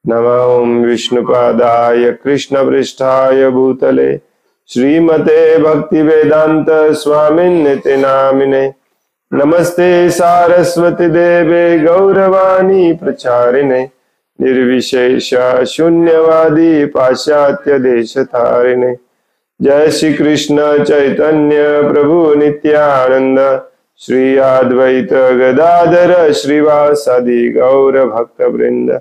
नमो विष्णुपादाय कृष्णपृष्ठाय भूतले श्रीमते भक्तिवेदांत स्वामिन्निति नामिने। नमस्ते सारस्वती देवे गौरवाणी प्रचारिणे निर्विशेष शून्यवादी पाश्चात्य देशतारिणे। जय श्री कृष्ण चैतन्य प्रभु नित्यानंद श्री अद्वैत गदाधर श्रीवासादि गौर भक्त वृंद।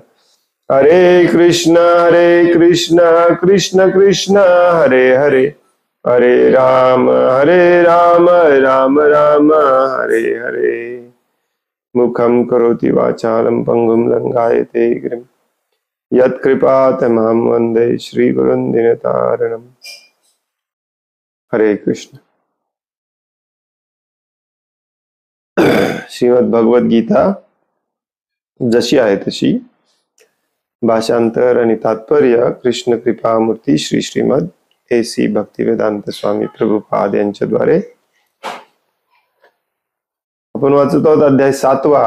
हरे कृष्ण कृष्ण कृष्ण हरे हरे हरे राम राम राम हरे हरे। मुखं करोति वाचालं पंगुं लंघयते गिरिं यत्कृपातमहं वन्दे श्रीगुरुं दीनतारिणम्। हरे कृष्ण। श्रीमद् भगवद गीता जशी आहे तशी भाषांतर आणि तात्पर्य कृष्ण कृपामूर्ती श्री श्रीमद AC भक्तिवेदांत स्वामी प्रभुपाद यांच्याद्वारे आपण वाचत आहोत अध्याय 7वा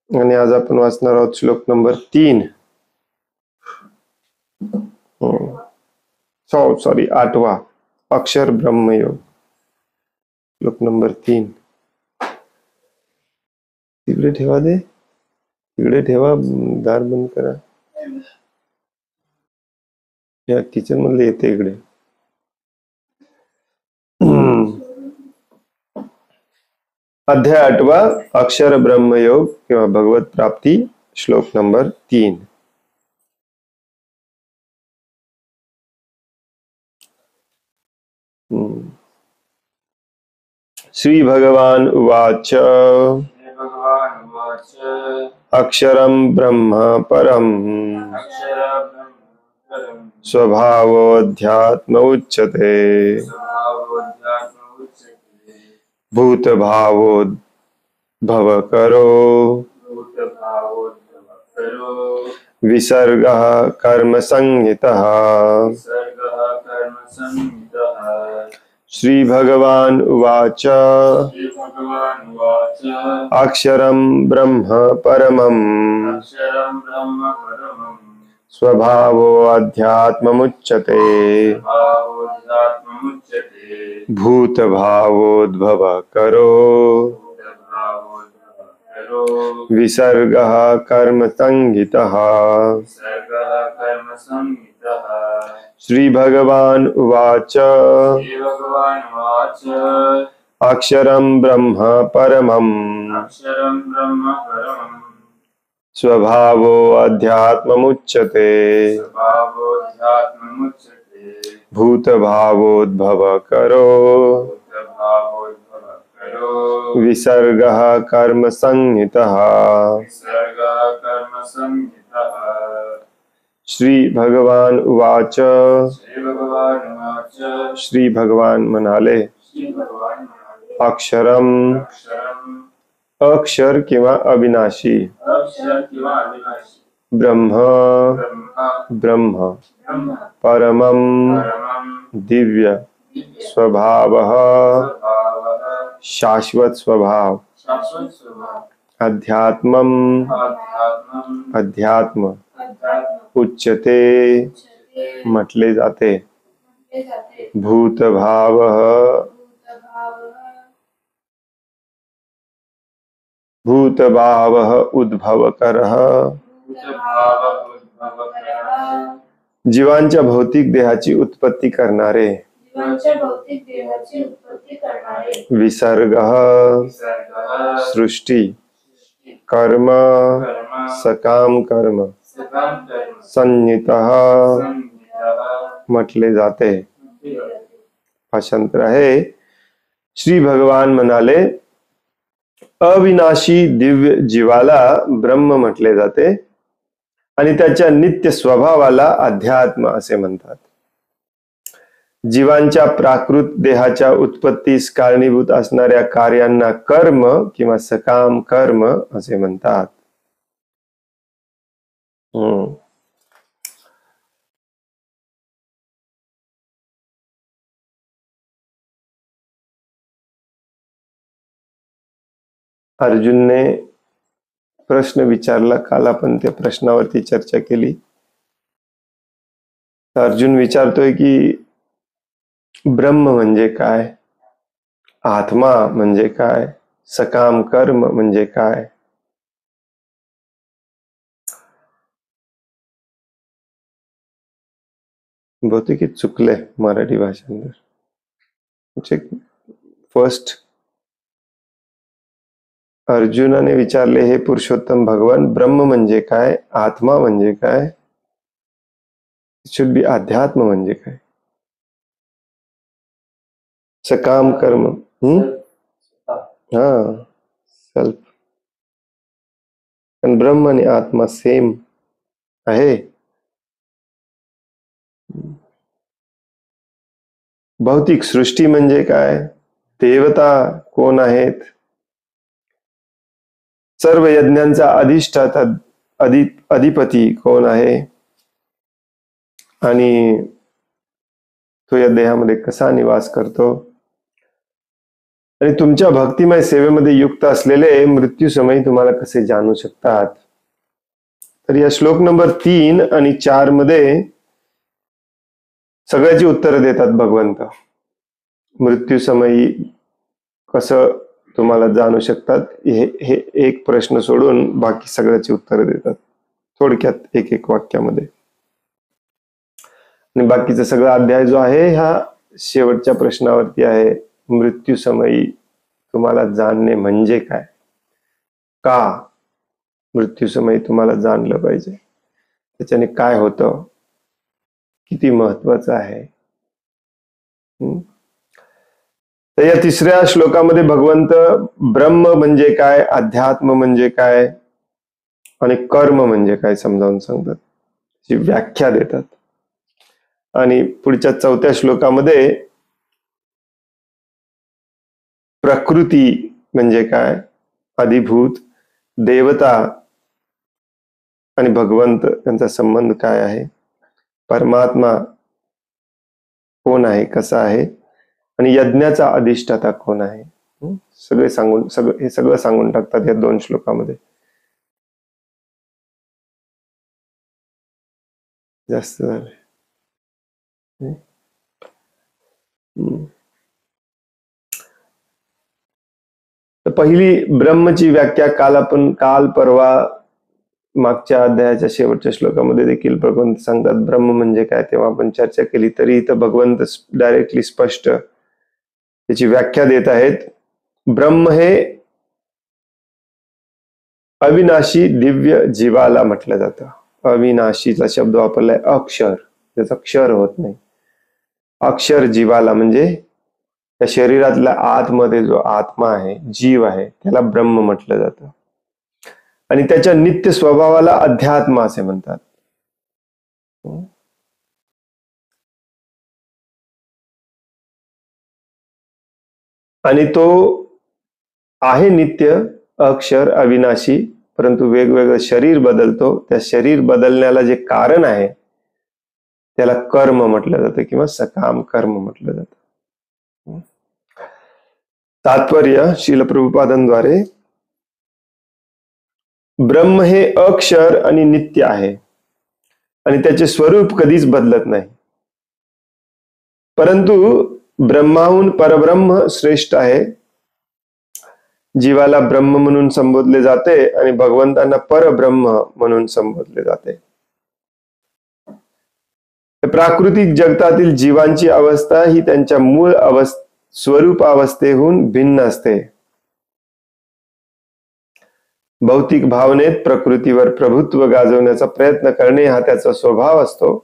आणि आज आपण वाचणार आहोत श्लोक नंबर 3 सॉरी 8वा अक्षर ब्रह्मयोग श्लोक नंबर 3 तिकडे ठेवा दे, तिकडे ठेवा, दार बंद करा। या किचन मध्ये येते इकडे। अध्याय 8वा अक्षर ब्रह्मयोग किंवा भगवत प्राप्ती श्लोक नंबर 3। श्री भगवान उवाच अक्षरं ब्रह्म परम स्वभावोऽध्यात्म उच्यते भूतभावोद्भवकरो विसर्गः कर्म संहितः। श्री भगवान उवाच अक्षरं ब्रह्म परमं स्वभावोऽध्यात्ममुच्यते भूतभावोद्भवकरो विसर्गः कर्म संहितः। श्री भगवान उवाच अक्षरं ब्रह्म परमं स्वभावोऽध्यात्ममुच्यते भूतभावोद्भवकरो विसर्गः कर्म संहितः। श्री भगवान उवाच श्री भगवान म्हणाले अक्षरम अक्षर किंवा अविनाशी ब्रह्म ब्रह्म परमं दिव्य स्वभावः शाश्वत स्वभाव अध्यात्मम अध्यात्म उच्यते म्हटले जाते भूतभावः भूतभावः उद्भवकरः जीवांच्या भौतिक देहाची उत्पत्ती करणारे विसर्गः सृष्टी कर्म सकाम कर्म संहितः म्हटले जाते। भाषांतर आहे श्री भगवान म्हणाले अविनाशी दिव्य जीवाला ब्रह्म म्हटले जाते आणि त्याच्या नित्य स्वभावाला अध्यात्म असे म्हणतात। जीवांच्या प्राकृत देहाच्या उत्पत्तीस कारणीभूत असणाऱ्या कार्यांना कर्म किंवा सकाम कर्म असे म्हणतात। अर्जुन ने प्रश्न विचारला, काल आपण त्या प्रश्नावरती चर्चा केली. अर्जुन विचारतोय की ब्रह्म म्हणजे काय, आत्मा म्हणजे काय, सकाम कर्म म्हणजे काय. बहुतेक चुकले मराठी भाषांतर. फर्स्ट अर्जुनाने विचारले, हे पुरुषोत्तम भगवान, ब्रह्म म्हणजे काय, आत्मा म्हणजे काय, शुड बी अध्यात्म म्हणजे काय, सकाम कर्म. हा, सेल्फ. पण ब्रह्म आणि आत्मा सेम आहे. भौतिक सृष्टी म्हणजे काय, देवता कोण आहेत, सर्व यज्ञांचा अधिष्ठाता अधिपती कोण आहे, आणि तो या देहामध्ये कसा निवास करतो, आणि तुमच्या भक्तिमय सेवेमध्ये युक्त असलेले मृत्यू समयी तुम्हाला कसे जाणू शकतात. तर या श्लोक नंबर 3 आणि 4 मध्ये सगळ्याची उत्तरं देतात भगवंत. मृत्यू समयी कसं तुम्हाला जाणू शकतात, हे एक प्रश्न सोडून बाकी सगळ्याची उत्तरं देतात थोडक्यात एक एक वाक्यामध्ये. आणि बाकीचा सगळा अध्याय जो आहे हा शेवटच्या प्रश्नावरती आहे, मृत्यू समयी तुम्हाला जाणणे म्हणजे काय, का मृत्यू समयी तुम्हाला जाणलं पाहिजे, त्याच्याने काय होतं, किती महत्वाचं आहे. तर या तिसऱ्या श्लोकामध्ये भगवंत ब्रह्म म्हणजे काय, अध्यात्म म्हणजे काय आणि कर्म म्हणजे काय समजावून सांगतात, ची व्याख्या देतात. आणि पुढच्या 4थ्या श्लोकामध्ये प्रकृती म्हणजे काय, अधिभूत, देवता आणि भगवंत यांचा संबंध काय आहे, परमात्मा कोण आहे, कसा आहे, आणि यज्ञाचा अधिष्ठाता कोण आहे, हे सगळं सांगून टाकतात या 2 श्लोकामध्ये. जास्त झाले. तर पहिली ब्रह्मची व्याख्या काल परवा मागच्या अध्यायाच्या शेवटच्या श्लोकामध्ये देखील भगवंत सांगतात ब्रह्म म्हणजे काय, तेव्हा आपण चर्चा केली. तरी इथं भगवंत डायरेक्टली स्पष्ट त्याची व्याख्या देत आहेत. ब्रह्म हे अविनाशी दिव्य जीवाला म्हटलं जातं. अविनाशीचा शब्द वापरलाय, अक्षर, त्याचा क्षर होत नाही. अक्षर जीवाला म्हणजे त्या शरीरातल्या आतमध्ये जो आत्मा आहे, जीव आहे, त्याला ब्रह्म म्हटलं जातं. आणि त्याच्या नित्य स्वभावाला अध्यात्म असे म्हणतात. आणि तो आहे नित्य, अक्षर, अविनाशी, परंतु वेगवेगळं शरीर बदलतो. त्या शरीर बदलण्याला जे कारण आहे त्याला कर्म म्हटलं जातं किंवा सकाम कर्म म्हटलं जातं. तात्पर्य श्रील प्रभुपादांद्वारे, ब्रह्म हे अक्षर आणि नित्य आहे आणि त्याचे स्वरूप कधीच बदलत नाही. परंतु ब्रह्माहून परब्रह्म श्रेष्ठ आहे. जीवाला ब्रह्म म्हणून संबोधले जाते आणि भगवंतांना परब्रह्म म्हणून संबोधले जाते. प्राकृतिक जगतातील जीवांची अवस्था ही त्यांच्या मूळ स्वरूप अवस्थेहून भिन्न असते. भौतिक भावनेत प्रकृतीवर प्रभुत्व गाजवण्याचा प्रयत्न करणे हा त्याचा स्वभाव असतो.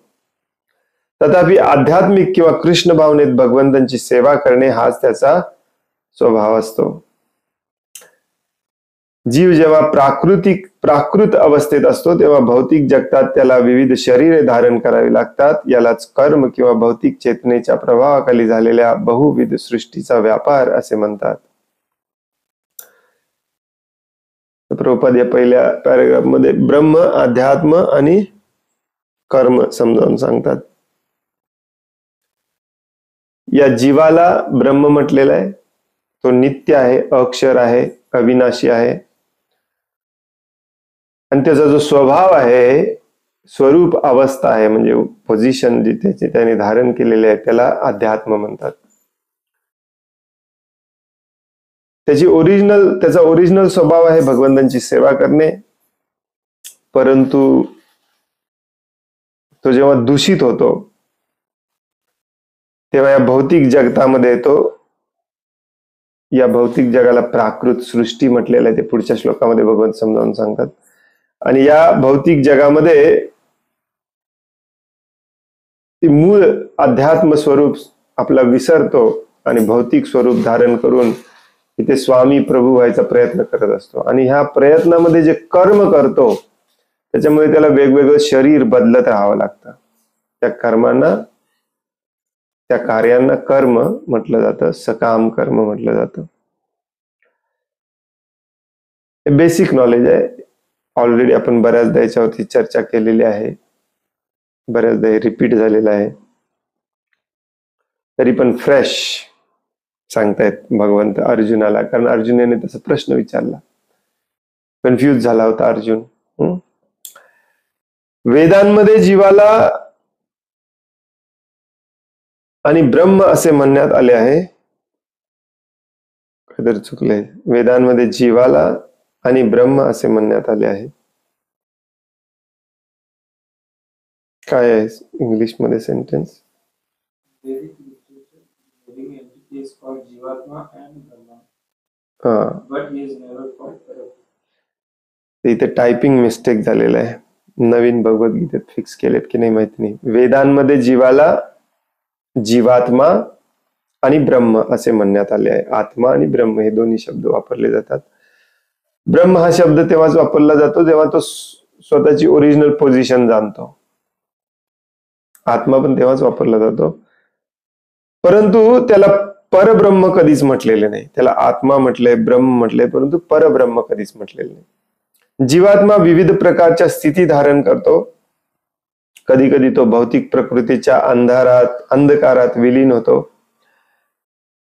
तथापि आध्यात्मिक किंवा कृष्ण भावनेत भगवंतांची सेवा करणे हाच त्याचा स्वभाव असतो. जीव जेव्हा प्राकृत अवस्थेत असतो तेव्हा भौतिक जगतात त्याला विविध शरीरे धारण करावी लागतात. यालाच कर्म किंवा भौतिक चेतनेच्या प्रभावाखाली झालेल्या बहुविध सृष्टीचा व्यापार असे म्हणतात. प्रभुपाद या पहिल्या पॅराग्राफ मध्ये ब्रह्म, अध्यात्म आणि कर्म समजावून सांगतात. या जीवाला ब्रह्म म्हटलेला आहे. तो नित्य आहे, अक्षर आहे, अविनाशी आहे. आणि त्याचा जो स्वभाव आहे, स्वरूप अवस्था आहे, म्हणजे पोझिशन जी त्याने धारण केलेली आहे, त्याला अध्यात्म म्हणतात. त्याचा ओरिजिनल स्वभाव आहे भगवंतांची सेवा करणे, परंतु तो जेव्हा दूषित होतो तेव्हा या भौतिक जगतामध्ये येतो. या भौतिक जगाला प्राकृत सृष्टी म्हटलेलं आहे, ते पुढच्या श्लोकामध्ये भगवंत समजावून सांगतात. आणि या भौतिक जगामध्ये मूळ अध्यात्म स्वरूप आपला विसरतो आणि भौतिक स्वरूप धारण करून इथे स्वामी प्रभू व्हायचा प्रयत्न करत असतो. आणि ह्या प्रयत्नामध्ये जे कर्म करतो त्याच्यामुळे त्याला वेगवेगळं शरीर बदलत राहावं लागतं. त्या कर्मांना, त्या कार्यांना कर्म म्हटलं जातं, सकाम कर्म म्हटलं जातं. हे बेसिक नॉलेज आहे. ऑलरेडी आपण बऱ्याचदा याच्यावरती चर्चा केलेली आहे, बऱ्याचदा हे रिपीट झालेलं आहे. तरी पण फ्रेश सांगतायत भगवंत अर्जुनाला, कारण अर्जुनाने तसा प्रश्न विचारला, कन्फ्यूज झाला होता अर्जुन. वेदांमध्ये जीवाला आणि ब्रह्म असे म्हणण्यात आले आहे. काहीतरी चुकलंय. वेदांमध्ये जीवाला आणि ब्रह्म असे म्हणण्यात आले आहे. काय आहे इंग्लिश मध्ये सेंटेन्स? इथे टायपिंग मिस्टेक झालेला आहे. नवीन भगवद्गीतेत फिक्स केलेत की नाही माहिती नाही. वेदांमध्ये जीवाला जीवात्मा आणि ब्रह्म असे म्हणण्यात आले आहे. आत्मा आणि ब्रह्म हे दोन्ही शब्द वापरले जातात. ब्रह्म हा शब्द तेव्हाच वापरला जातो जेव्हा तो स्वतःची ओरिजिनल पोझिशन जाणतो. आत्मा पण तेव्हाच वापरला जातो, परंतु त्याला परब्रह्म कधीच म्हटलेले नाही. त्याला आत्मा म्हटलंय, ब्रह्म म्हटलंय, परंतु परब्रह्म कधीच म्हटलेले नाही. जीवात्मा विविध प्रकारच्या स्थिती धारण करतो. कधी कधी तो भौतिक प्रकृतीच्या अंधकारात विलीन होतो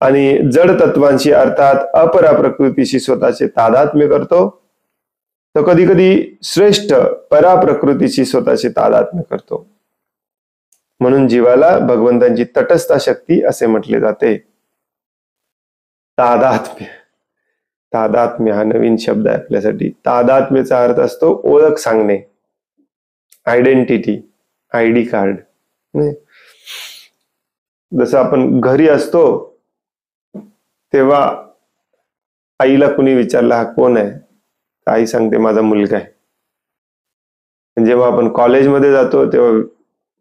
आणि जड तत्वांशी अर्थात अपरा प्रकृतीशी स्वतःचे तादात्म्य करतो. तर कधी कधी श्रेष्ठ परा प्रकृतीशी स्वतःचे तादात्म्य करतो. म्हणून जीवाला भगवंतांची तटस्थ शक्ती असे म्हटले जाते. तादात्म्य, तादात्म्य हा नवीन शब्द आहे आपल्यासाठी. तादात्म्याचा अर्थ असतो ओळख सांगणे, आयडेंटिटी, आयडी कार्ड. जसं आपण घरी असतो तेव्हा आईला कुणी विचारला हा कोण आहे, आई सांगते माझा मुलगा आहे. जेव्हा आपण कॉलेजमध्ये जातो तेव्हा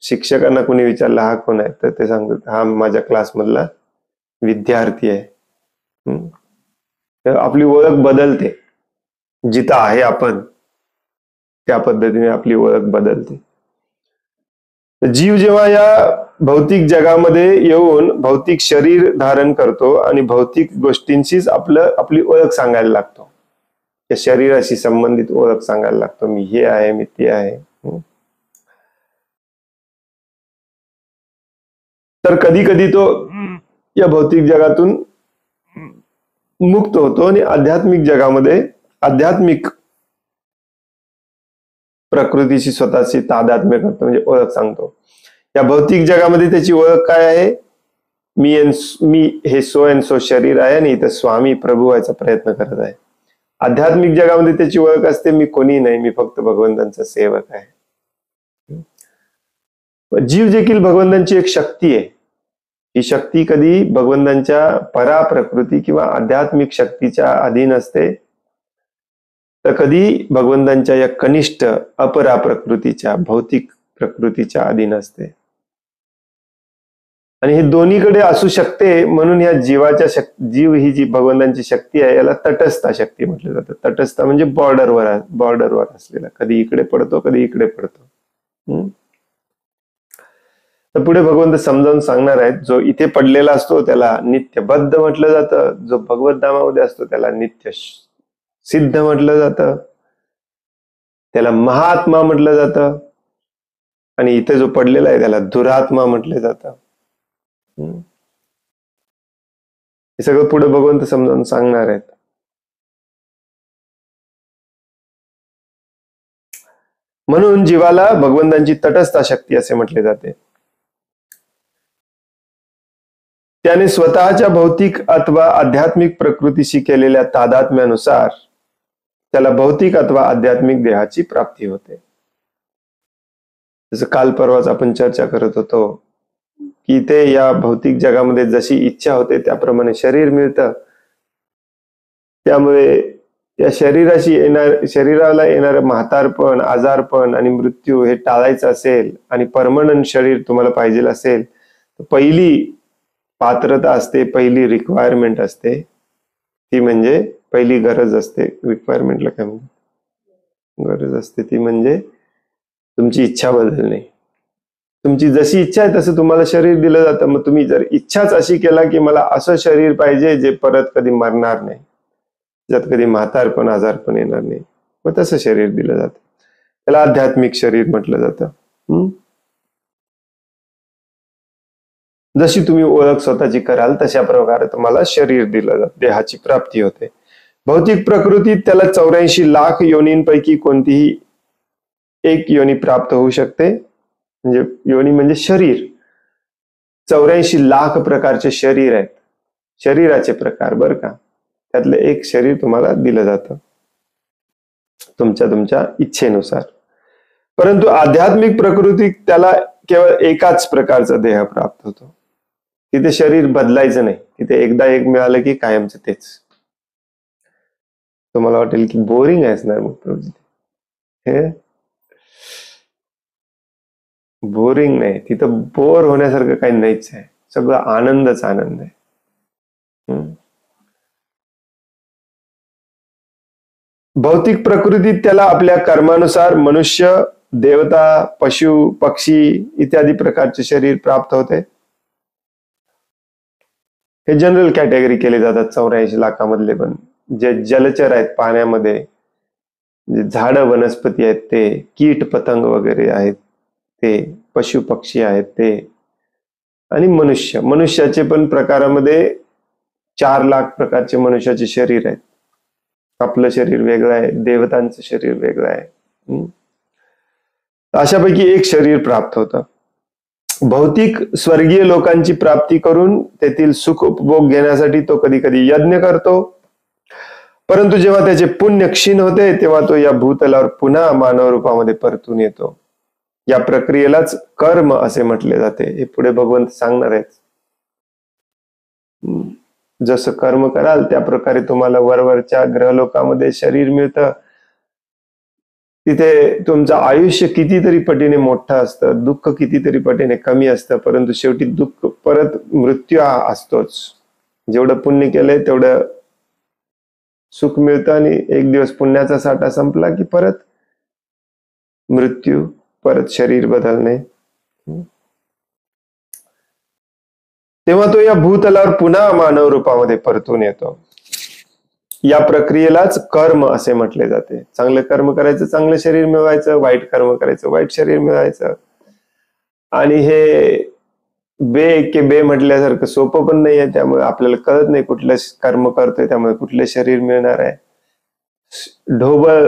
शिक्षकांना कुणी विचारला हा कोण आहे, तर ते सांगतात हा माझ्या क्लासमधला विद्यार्थी आहे. आपली ओळख बदलते. जिथं आहे आपण त्या पद्धतीने आपली ओळख बदलते. जीव जेव्हा या भौतिक जगामध्ये येऊन भौतिक शरीर धारण करतो आणि भौतिक गोष्टींशीच आपली ओळख सांगायला लागतो. त्या शरीराशी संबंधित ओळख सांगायला लागतो, मी हे आहे, मी ते आहे. तर कधी कधी तो या भौतिक जगातून मुक्त होतो आणि आध्यात्मिक जगामध्ये आध्यात्मिक प्रकृतीशी स्वतःची तादात्म्य करतो, म्हणजे ओळख सांगतो. या भौतिक जगामध्ये त्याची ओळख काय आहे? मी हे सो अँड सो शरीर आहे आणि इथं स्वामी प्रभू व्हायचा प्रयत्न करत आहे. आध्यात्मिक जगामध्ये त्याची ओळख असते मी कोणी नाही, मी फक्त भगवंतांचा सेवक आहे. जीव देखील भगवंतांची एक शक्ती आहे. ही शक्ती कधी भगवंतांच्या परा प्रकृती किंवा आध्यात्मिक शक्तीच्या अधीन असते, तर कधी भगवंतांच्या या कनिष्ठ अपरा प्रकृतीच्या भौतिक प्रकृतीच्या अधीन असते. आणि हे दोन्हीकडे असू शकते. म्हणून या जीव ही जी भगवंतांची शक्ती आहे याला तटस्थ शक्ती म्हटलं जातं. तटस्थ म्हणजे बॉर्डरवर असलेला, कधी इकडे पडतो कधी इकडे पडतो. तर पुढे भगवंत समजावून सांगणार आहेत. जो इथे पडलेला असतो त्याला नित्यबद्ध म्हटलं जातं, जो भगवत धामामध्ये असतो त्याला नित्य सिद्ध म्हटलं जातं, त्याला महात्मा म्हटलं जातं, आणि इथे जो पडलेला आहे त्याला दुरात्मा म्हटलं जातं. हे सगळं पुढे भगवंत समजावून सांगणार आहेत. म्हणून जीवाला भगवंतांची तटस्थ शक्ती असे म्हटले जाते. त्याने स्वतःच्या भौतिक अथवा आध्यात्मिक प्रकृतीशी केलेल्या तादात्म्यानुसार त्याला भौतिक अथवा आध्यात्मिक देहाची प्राप्ती होते. जसं काल परवाच आपण चर्चा करत होतो की ते या भौतिक जगामध्ये जशी इच्छा होते त्याप्रमाणे शरीर मिळतं. त्यामुळे या शरीराला येणारं म्हातारपण, आजारपण आणि मृत्यू हे टाळायचं असेल आणि परमनंट शरीर तुम्हाला पाहिजे असेल तर पहिली पात्रता असते, पहिली रिक्वायरमेंट असते ती म्हणजे पहिली गरज असते. रिक्वायरमेंटला काय म्हणतात, गरज असते ती म्हणजे तुमची इच्छा बदलणे. तुमची जशी इच्छा आहे तसं तुम्हाला शरीर दिलं जातं. मग तुम्ही जर इच्छाच अशी केला की मला असं शरीर पाहिजे जे परत कधी मरणार नाही, ज्यात कधी म्हातारपण, आजारपण येणार नाही, मग तसं शरीर दिलं जातं. त्याला आध्यात्मिक शरीर म्हटलं जातं. जशी तुम्ही ओळख स्वतःची कराल तशा प्रकारे तुम्हाला शरीर दिलं जातं, देहाची प्राप्ती होते. भौतिक प्रकृतीत त्याला 84 लाख योनींपैकी कोणतीही एक योनी प्राप्त होऊ शकते. म्हणजे योनी म्हणजे शरीर. 84 लाख प्रकारचे शरीर आहेत, शरीराचे प्रकार बरं का. त्यातलं एक शरीर तुम्हाला दिलं जातं तुमच्या इच्छेनुसार. परंतु आध्यात्मिक प्रकृतीत त्याला केवळ एकाच प्रकारचा देह प्राप्त होतो. तिथे शरीर बदलायचं नाही, तिथे एकदा एक मिळालं की कायमचं तेच. तुम्हाला वाटेल की बोरिंग आहेस ना मग प्रभूजी. हे बोरिंग नाही, तिथं बोर होण्यासारखं काही नाहीच आहे. सगळं आनंदच आनंद आहे. भौतिक प्रकृतीत त्याला आपल्या कर्मानुसार मनुष्य, देवता, पशु, पक्षी इत्यादी प्रकारचे शरीर प्राप्त होते. हे जनरल कॅटेगरी केले जातात 84 लाखामधले. पण जे जलचर आहेत पाण्यामध्ये, जे झाडं वनस्पती आहेत ते, कीट पतंग वगैरे आहेत ते, पशु पक्षी आहेत ते, आणि मनुष्याचे पण प्रकारामध्ये 4 लाख प्रकारचे मनुष्याचे शरीर आहेत. आपलं शरीर वेगळं आहे, देवतांचं शरीर वेगळं आहे. अशापैकी एक शरीर प्राप्त होतं. भौतिक स्वर्गीय लोकांची प्राप्ती करून तेथील सुख उपभोग घेण्यासाठी तो कधी कधी यज्ञ करतो. परंतु जेव्हा त्याचे पुण्य क्षीण होते तेव्हा तो या भूतलावर पुन्हा मानव रूपामध्ये परतून येतो. या प्रक्रियेलाच कर्म असे म्हटले जाते. हे पुढे भगवंत सांगणार आहेत. जसं कर्म कराल त्या प्रकारे तुम्हाला वरवरच्या ग्रहलोकामध्ये शरीर मिळतं. तिथे तुमचं आयुष्य कितीतरी पटीने मोठं असतं, दुःख कितीतरी पटीने कमी असतं, परंतु शेवटी दुःख परत मृत्यू हा असतोच. जेवढं पुण्य केलंय तेवढं सुख मिळतं आणि एक दिवस पुण्याचा साठा संपला की परत मृत्यू, परत शरीर बदलणे. तेव्हा तो या भूतलावर पुन्हा मानव रूपामध्ये परतून येतो. या प्रक्रियेलाच कर्म असे म्हटले जाते. चांगलं कर्म करायचं, चांगलं शरीर मिळवायचं, वाईट कर्म करायचं, वाईट शरीर मिळवायचं. आणि हे बे म्हटल्यासारखं सोपं पण नाही आहे. त्यामुळे आपल्याला कळत नाही कुठलं कर्म करतोय त्यामुळे कुठले शरीर मिळणार आहे. ढोबळ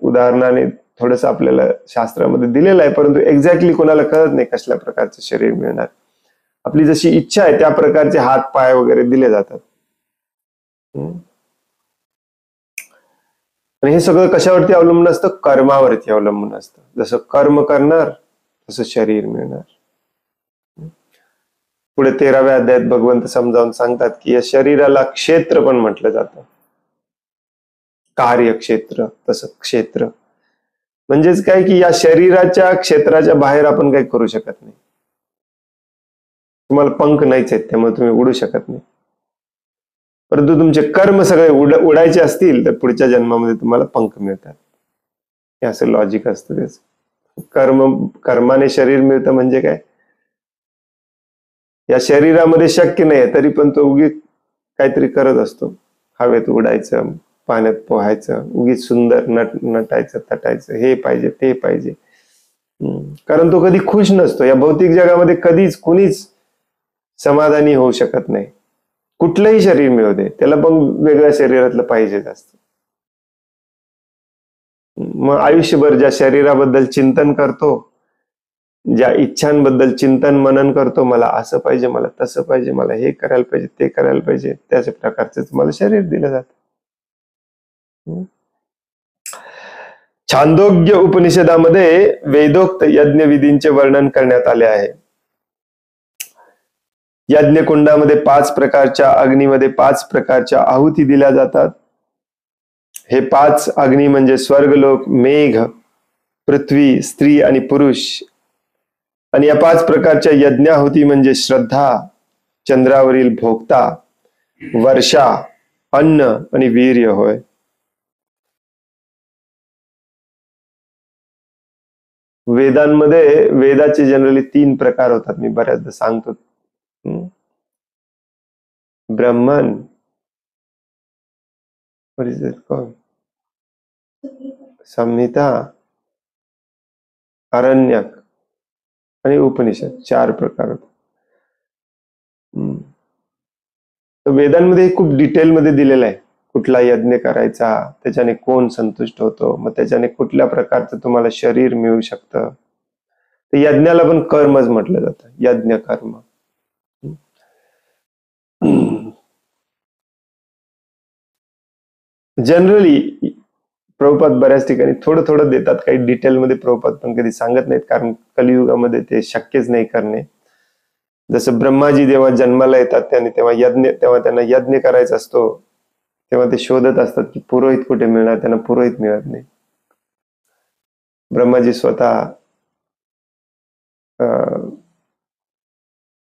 उदाहरणाने थोडस आपल्याला शास्त्रामध्ये दिलेलं आहे, परंतु एक्झॅक्टली कोणाला कळत नाही कसल्या प्रकारचं शरीर मिळणार. आपली जशी इच्छा आहे त्या प्रकारचे हात पाय वगैरे दिले जातात. आणि हे सगळं कशावरती अवलंबून असतं? कर्मावरती अवलंबून असतं. जसं कर्म करणार तसं शरीर मिळणार. पुढे 13व्या अध्यायात भगवंत समजावून सांगतात की या शरीराला क्षेत्र पण म्हटलं जातं. कार्यक्षेत्र, तसं क्षेत्र म्हणजेच काय की या शरीराच्या क्षेत्राच्या बाहेर आपण काही करू शकत नाही. तुम्हाला पंख नाहीच आहेत त्यामुळे तुम्ही उडू शकत नाही. परंतु तुमचे कर्म सगळे उडायचे असतील तर पुढच्या जन्मामध्ये तुम्हाला पंख मिळतात. हे असं लॉजिक असतं त्याचं. कर्माने शरीर मिळतं म्हणजे काय? या शरीरामध्ये शक्य नाही तरी पण तो उगीच काहीतरी करत असतो. हवेत उडायचं, पाण्यात पोहायचं, उगीच सुंदर नटायचं, तटायचं, हे पाहिजे ते पाहिजे. कारण तो कधी खुश नसतो. या भौतिक जगामध्ये कधीच कुणीच समाधानी होऊ शकत नाही. कुठलंही शरीर मिळू दे त्याला पण वेगळ्या शरीरातलं पाहिजे असतं. मग आयुष्यभर ज्या शरीराबद्दल चिंतन करतो, ज्या इच्छांबद्दल चिंतन मनन करतो, मला असं पाहिजे, मला तसं पाहिजे, मला हे करायला पाहिजे, ते करायला पाहिजे, त्याच प्रकारचे तुम्हाला शरीर दिलं जातं. छांदोग्य उपनिषदामध्ये वेदोक्त यज्ञविधींचे वर्णन करण्यात आले आहे. यज्ञकुंडामध्ये 5 प्रकारच्या अग्नीमध्ये 5 प्रकारच्या आहुती दिल्या जातात. हे 5 अग्नी म्हणजे स्वर्गलोक, मेघ, पृथ्वी, स्त्री आणि पुरुष. आणि या 5 प्रकारच्या यज्ञाहुती म्हणजे श्रद्धा, चंद्रावरील भोक्ता, वर्षा, अन्न आणि वीर्य होय. वेदांमध्ये वेदाचे जनरली 3 प्रकार होतात. मी बऱ्याचदा सांगतो. ब्राह्मण, संहिता, अरण्यक आणि उपनिषद 4 प्रकार होते. वेदांमध्ये खूप डिटेलमध्ये दिलेलं आहे. कुठला यज्ञ करायचा, त्याच्याने कोण संतुष्ट होतो, मग त्याच्याने कुठल्या प्रकारचं तुम्हाला शरीर मिळू शकतं. तर यज्ञाला पण कर्मच म्हटलं जातं, यज्ञ कर्म. जनरली प्रभुपाद बऱ्याच ठिकाणी थोडं थोडं देतात, काही डिटेलमध्ये प्रभुपाद पण कधी सांगत नाहीत, कारण कलियुगामध्ये ते शक्यच नाही करणे. जसं ब्रह्माजी जेव्हा जन्माला येतात तेव्हा त्यांना यज्ञ करायचा असतो, तेव्हा ते शोधत असतात की पुरोहित कुठे मिळणार, त्यांना पुरोहित मिळत नाही. ब्रह्माजी स्वतः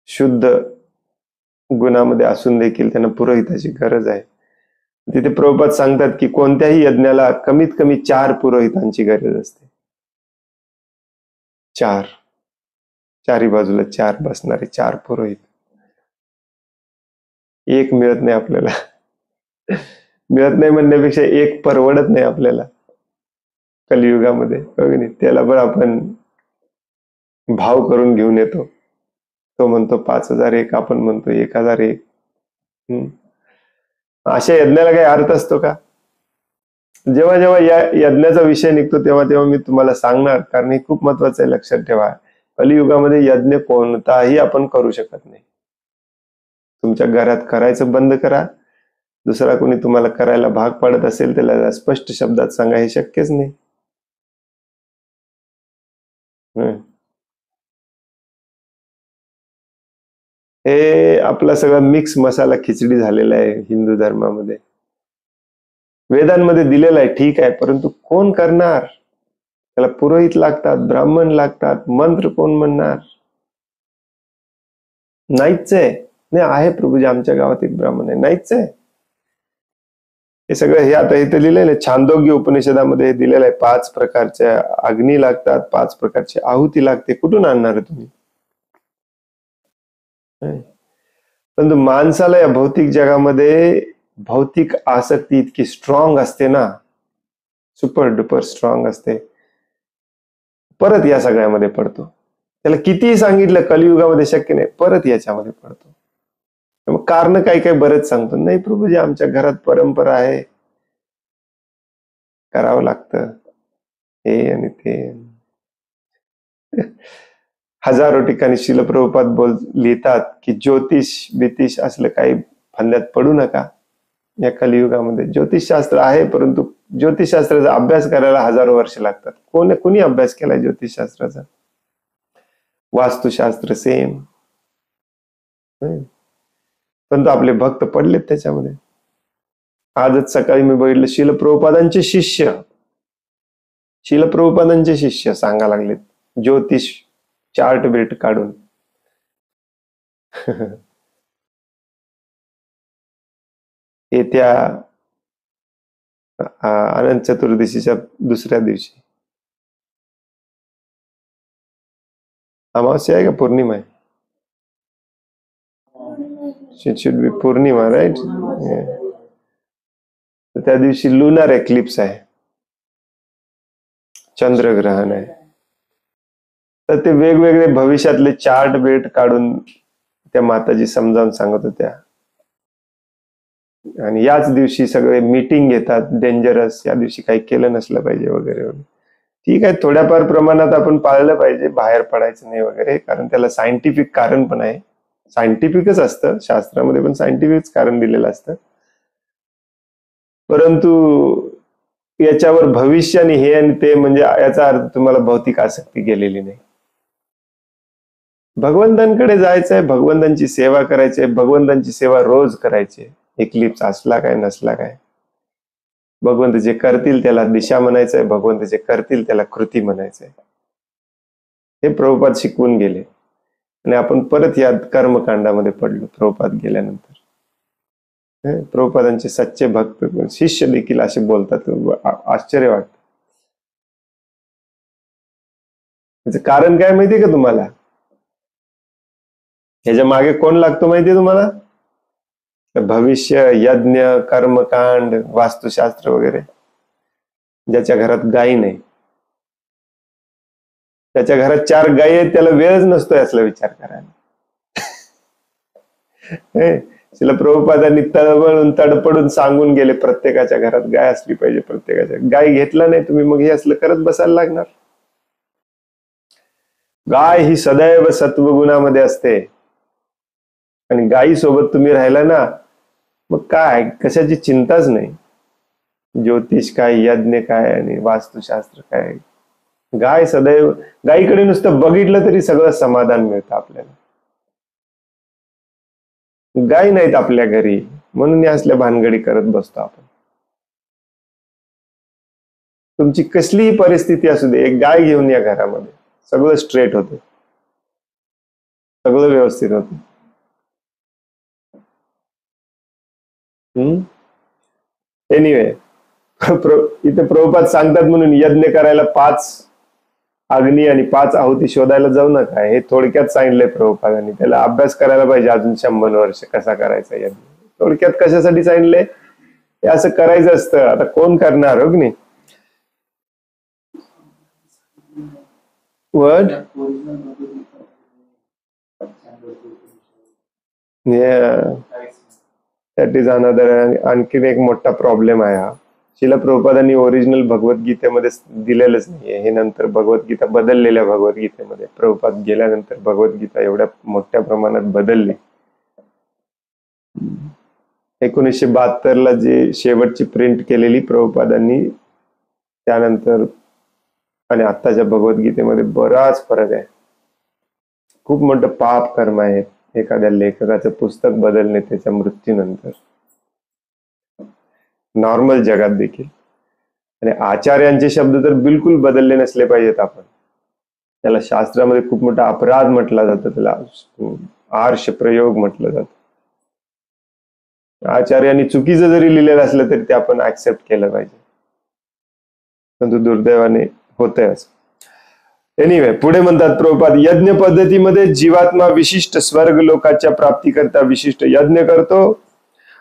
शुद्ध गुणामध्ये असून देखील त्यांना पुरोहिताची गरज आहे. तिथे प्रभुपाद सांगतात की कोणत्याही यज्ञाला कमीत कमी 4 पुरोहितांची गरज असते. 4, चारी बाजूला 4 बसणारे 4 पुरोहित. एक मिळत नाही आपल्याला. मिळत नाही म्हणण्यापेक्षा एक परवडत नाही आपल्याला कलियुगामध्ये. त्याला पण आपण भाव करून घेऊन येतो. तो म्हणतो 5001, आपण म्हणतो 1001. अशा यज्ञाला काही अर्थ असतो का? जेव्हा जेव्हा या यज्ञाचा विषय निघतो तेव्हा तेव्हा मी तुम्हाला सांगणार, कारण हे खूप महत्वाचं आहे, लक्षात ठेवा. कलियुगामध्ये यज्ञ कोणताही आपण करू शकत नाही. तुमच्या घरात करायचं बंद करा. दुसरा कोणी तुम्हाला करायला भाग पाडत असेल त्याला स्पष्ट शब्दात सांगा, हे शक्यच नाही. हे आपला सगळा मिक्स मसाला खिचडी झालेला आहे हिंदू धर्मामध्ये. वेदांमध्ये दिलेला आहे, ठीक आहे, परंतु कोण करणार? त्याला पुरोहित लागतात, ब्राह्मण लागतात, मंत्र कोण म्हणणार? नाहीच आहे. नाही आहे प्रभूजी, आमच्या गावात एक ब्राह्मण आहे, नाहीच आहे. हे सगळं हे आता इथे लिहिलेलं आहे, छांदोग्य उपनिषदामध्ये दिलेलं आहे. 5 प्रकारच्या अग्नी लागतात, 5 प्रकारची आहुती लागते. कुठून आणणार आहे तुम्ही? परंतु माणसाला या भौतिक जगामध्ये भौतिक आसक्ती इतकी स्ट्रॉंग असते ना, सुपर डुपर स्ट्रॉंग असते, परत या सगळ्यामध्ये पडतो. त्याला कितीही सांगितलं कलियुगामध्ये शक्य नाही, परत याच्यामध्ये पडतो. मग कारण काही काही बरेच सांगतो, नाही प्रभूजी आमच्या घरात परंपरा आहे, करावं लागतं हे आणि ते. हजारो ठिकाणी श्रील प्रभुपाद लिहितात की ज्योतिष बितिष असलं काही फंद्यात पडू नका. या कलियुगामध्ये ज्योतिषशास्त्र आहे, परंतु ज्योतिषशास्त्राचा अभ्यास करायला हजारो वर्ष लागतात. कोणी अभ्यास केलाय ज्योतिषशास्त्राचा? वास्तुशास्त्र सेम, परंतु आपले भक्त पडलेत त्याच्यामध्ये. आजच सकाळी मी बघितलं, श्रील प्रभुपादांचे शिष्य सांगा लागलेत ज्योतिष चार्ट बिर्ट काढून. येत्या अनंत चतुर्दशीच्या दुसऱ्या दिवशी, अमावस्या आहे का पौर्णिमा आहे? शुड बी पौर्णिमा, राईट? त्या दिवशी लुनार एक्लिप्स आहे, चंद्रग्रहण आहे. तर ते वेगवेगळे भविष्यातले चार्ट बेट काढून त्या माताजी समजावून सांगत होत्या. आणि याच दिवशी सगळे मीटिंग घेतात डेंजरस, या दिवशी काही केलं नसलं पाहिजे वगैरे वगैरे. ठीक आहे, थोड्याफार प्रमाणात आपण पाळलं पाहिजे, बाहेर पडायचं नाही वगैरे, कारण त्याला सायंटिफिक कारण पण आहे. सायंटिफिकच असतं, शास्त्रामध्ये पण सायंटिफिक कारण दिलेलं असतं. परंतु याच्यावर भविष्य आणि हे आणि ते म्हणजे याचा अर्थ तुम्हाला भौतिक आसक्ती गेलेली नाही. भगवंतांकडे जायचंय, भगवंतांची सेवा करायची, भगवंतांची सेवा रोज करायची. इक्लिप्स असला काय नसला काय, भगवंत जे करतील त्याला दिशा म्हणायचंय, भगवंत जे करतील त्याला कृती म्हणायचंय. हे प्रभुपाद शिकवून गेले आणि आपण परत या कर्मकांडामध्ये पडलो प्रभुपाद गेल्यानंतर. प्रभुपादांचे सच्चे भक्त शिष्य देखील असे बोलतात, आश्चर्य वाटत. त्याचं कारण काय माहितीये का तुम्हाला? ह्याच्या मागे कोण लागतो माहितीये तुम्हाला? भविष्य, यज्ञ, कर्मकांड, वास्तुशास्त्र वगैरे. ज्याच्या घरात गायी नाही, त्याच्या घरात 4 गायी आहेत, त्याला वेळच नसतो यातला विचार करायला. शिला प्रभुपादांनी तडपडून सांगून गेले, प्रत्येकाच्या घरात गाय असली पाहिजे. प्रत्येकाच्या गाय घेतला नाही तुम्ही, मग हे असलं करत बसायला लागणार. गाय ही सदैव सत्वगुणामध्ये असते आणि गायी सोबत तुम्ही राहिला ना, मग काय कशाची चिंताच नाही. ज्योतिष काय, यज्ञ काय आणि वास्तुशास्त्र काय. गाय सदैव, गायीकडे नुसतं बघितलं तरी सगळं समाधान मिळतं आपल्याला. गाय नाहीत आपल्या घरी म्हणून या असल्या भानगडी करत बसतो आपण. तुमची कसलीही परिस्थिती असू दे, एक गाय घेऊन या घरामध्ये, सगळं स्ट्रेट होतं, सगळं व्यवस्थित होतं. एनिवे, इथे प्रभुपाद सांगतात म्हणून यज्ञ करायला 5 अग्नी आणि 5 आहुती शोधायला जाऊ नका, हे थोडक्यात सांगितलंय प्रभुपादांनी. त्याला अभ्यास करायला पाहिजे अजून 100 वर्ष कसा करायचा यज्ञ. थोडक्यात कशासाठी सांगितलंय? हे असं करायचं असतं. आता कोण करणार, हो की नाही? Word that is another. आणखीन एक मोठा प्रॉब्लेम आहे हा. शिला प्रभुपादांनी ओरिजिनल भगवद्गीतेमध्ये दिलेलंच नाहीये. हे नंतर भगवद्गीता बदललेल्या भगवद्गीतेमध्ये, प्रभुपाद गेल्यानंतर भगवद्गीता एवढ्या मोठ्या प्रमाणात बदलली. 1972ला जी शेवटची प्रिंट केलेली प्रभुपादांनी, त्यानंतर आणि आत्ताच्या भगवद्गीतेमध्ये बराच फरक आहे. खूप मोठं पाप कर्म आहे एखाद्या लेखकाचं पुस्तक बदलणे त्याच्या मृत्यूनंतर, नॉर्मल जगात देखील. आणि आचार्यांचे शब्द तर बिलकुल बदलले नसले पाहिजेत. आपण त्याला शास्त्रामध्ये खूप मोठा अपराध म्हटला जातो, त्याला आर्ष प्रयोग म्हटलं जातं. आचार्यांनी चुकीचं जरी लिहिलेलं असलं तरी ते आपण ऍक्सेप्ट केलं पाहिजे, परंतु दुर्दैवाने होतंय असं. एनिवे, पुढे म्हणतात प्रभुपाद, यज्ञ पद्धतीमध्ये जीवात्मा विशिष्ट स्वर्ग लोकाच्या प्राप्तीकरता विशिष्ट यज्ञ करतो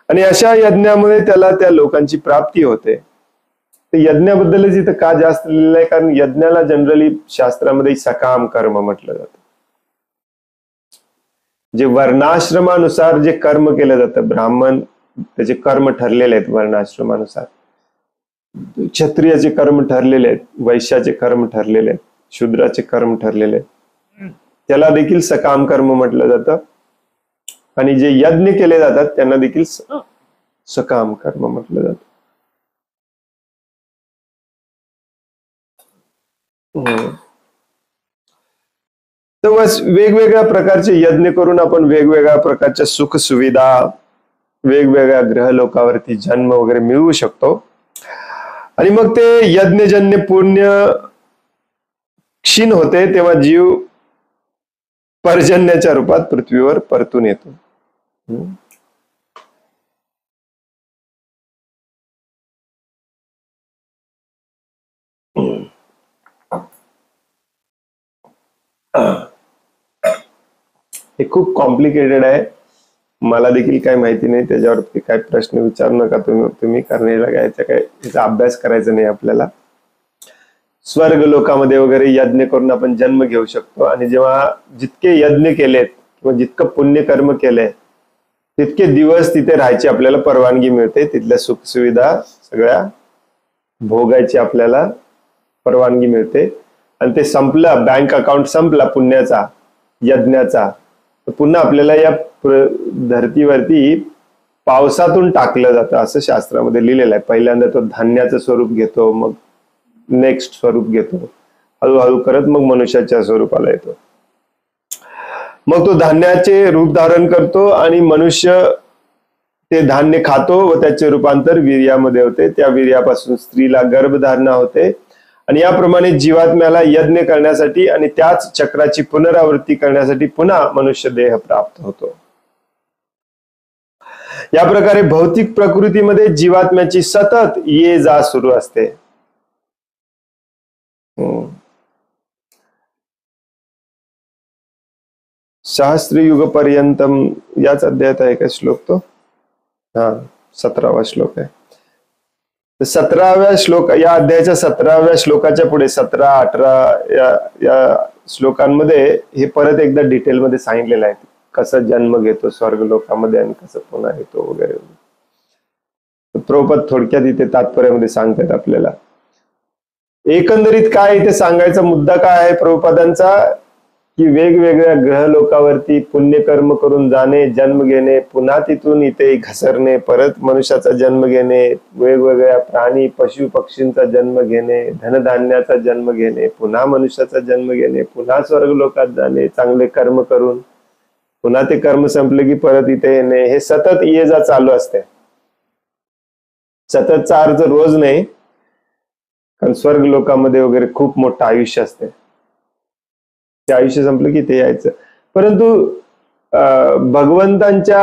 आणि अशा यज्ञामुळे त्याला त्या लोकांची प्राप्ती होते. ते यज्ञाबद्दलच इथं का जास्त लिहिलं आहे? कारण यज्ञाला जनरली शास्त्रामध्ये सकाम कर्म म्हटलं जातं. जे वर्णाश्रमानुसार जे कर्म केलं जातं, ब्राह्मण त्याचे कर्म ठरलेले आहेत वर्णाश्रमानुसार, क्षत्रियाचे कर्म ठरलेले आहेत, वैश्याचे कर्म ठरलेले आहेत, शूद्राचे कर्म ठरलेले आहेत, त्याला देखील सकाम कर्म म्हटलं जातं. आणि जे यज्ञ केले जातात त्यांना देखील सकाम कर्म म्हटलं जातं. तर बस वेगवेगळ्या प्रकारचे यज्ञ करून आपण वेगवेगळ्या प्रकारच्या सुख सुविधा, वेगवेगळ्या ग्रह लोकावरती जन्म वगैरे मिळवू शकतो. आणि मग ते यज्ञजन्य पुण्य क्षीण होते तेव्हा जीव पर्जन्याच्या रूपात पृथ्वीवर परतून येतो. हे खूप कॉम्प्लिकेटेड आहे, मला देखील काही माहिती नाही, त्याच्यावरती काही प्रश्न विचारू नका तुम्ही करण्याला घ्यायचा काय, याचा अभ्यास करायचा नाही आपल्याला. स्वर्ग लोकामध्ये वगैरे यज्ञ करून आपण जन्म घेऊ शकतो. आणि जेव्हा जितके यज्ञ केलेत किंवा जितकं पुण्यकर्म केलंय तितके दिवस तिथे राहायची आपल्याला परवानगी मिळते, तिथल्या सुखसुविधा सगळ्या भोगायची आपल्याला परवानगी मिळते. आणि ते संपलं, बँक अकाउंट संपला पुण्याचा यज्ञाचा, तर पुन्हा आपल्याला या धरतीवरती पावसातून टाकलं जातं असं शास्त्रामध्ये लिहिलेलं आहे. पहिल्यांदा तो धान्याचं स्वरूप घेतो, मग नेक्स्ट स्वरूप घेतो, हळूहळू करत मग मनुष्याच्या स्वरूपाला येतो. मग तो धान्याचे रूप धारण करतो आणि मनुष्य ते धान्य खातो व त्याचे रूपांतर वीर्यामध्ये होते. त्या वीर्यापासून स्त्रीला गर्भधारणा होते आणि याप्रमाणे जीवात्म्याला यज्ञ करण्यासाठी आणि त्याच चक्राची पुनरावृत्ती करण्यासाठी पुन्हा मनुष्य देह प्राप्त होतो. या प्रकारे भौतिक प्रकृतीमध्ये जीवात्म्याची सतत ये जा सुरू असते. सहस्त्रयुग पर्यंतम याच अध्यायात आहे का श्लोक तो? हा, 17वा श्लोक आहे. 17व्या श्लोक या अध्यायाच्या 17व्या श्लोकाच्या पुढे 17, 18 या श्लोकांमध्ये हे परत एकदा डिटेलमध्ये सांगितलेलं आहे, कसं जन्म घेतो स्वर्ग लोकामध्ये आणि कसं पुन्हा येतो वगैरे. प्रभुपाद थोडक्यात इथे तात्पर्यामध्ये सांगतात आपल्याला. एकंदरीत काय इथे सांगायचा मुद्दा काय आहे प्रभुपादांचा, की वेगवेगळ्या ग्रह लोकावरती पुण्यकर्म करून जाणे, जन्म घेणे, पुन्हा तिथून इथे घसरणे, परत मनुष्याचा जन्म घेणे, वेगवेगळ्या प्राणी पशु पक्षींचा जन्म घेणे, धनधान्याचा जन्म घेणे, पुन्हा मनुष्याचा जन्म घेणे, पुन्हा स्वर्ग लोकात जाणे चांगले कर्म करून, पुन्हा ते कर्म संपले की परत इथे येणे, हे सतत ये जा चालू असते. सततचा अर्थ रोज नाही, कारण स्वर्ग लोकामध्ये वगैरे खूप मोठं आयुष्य असते, ते आयुष्य संपलं की ते यायचं. परंतु भगवंतांच्या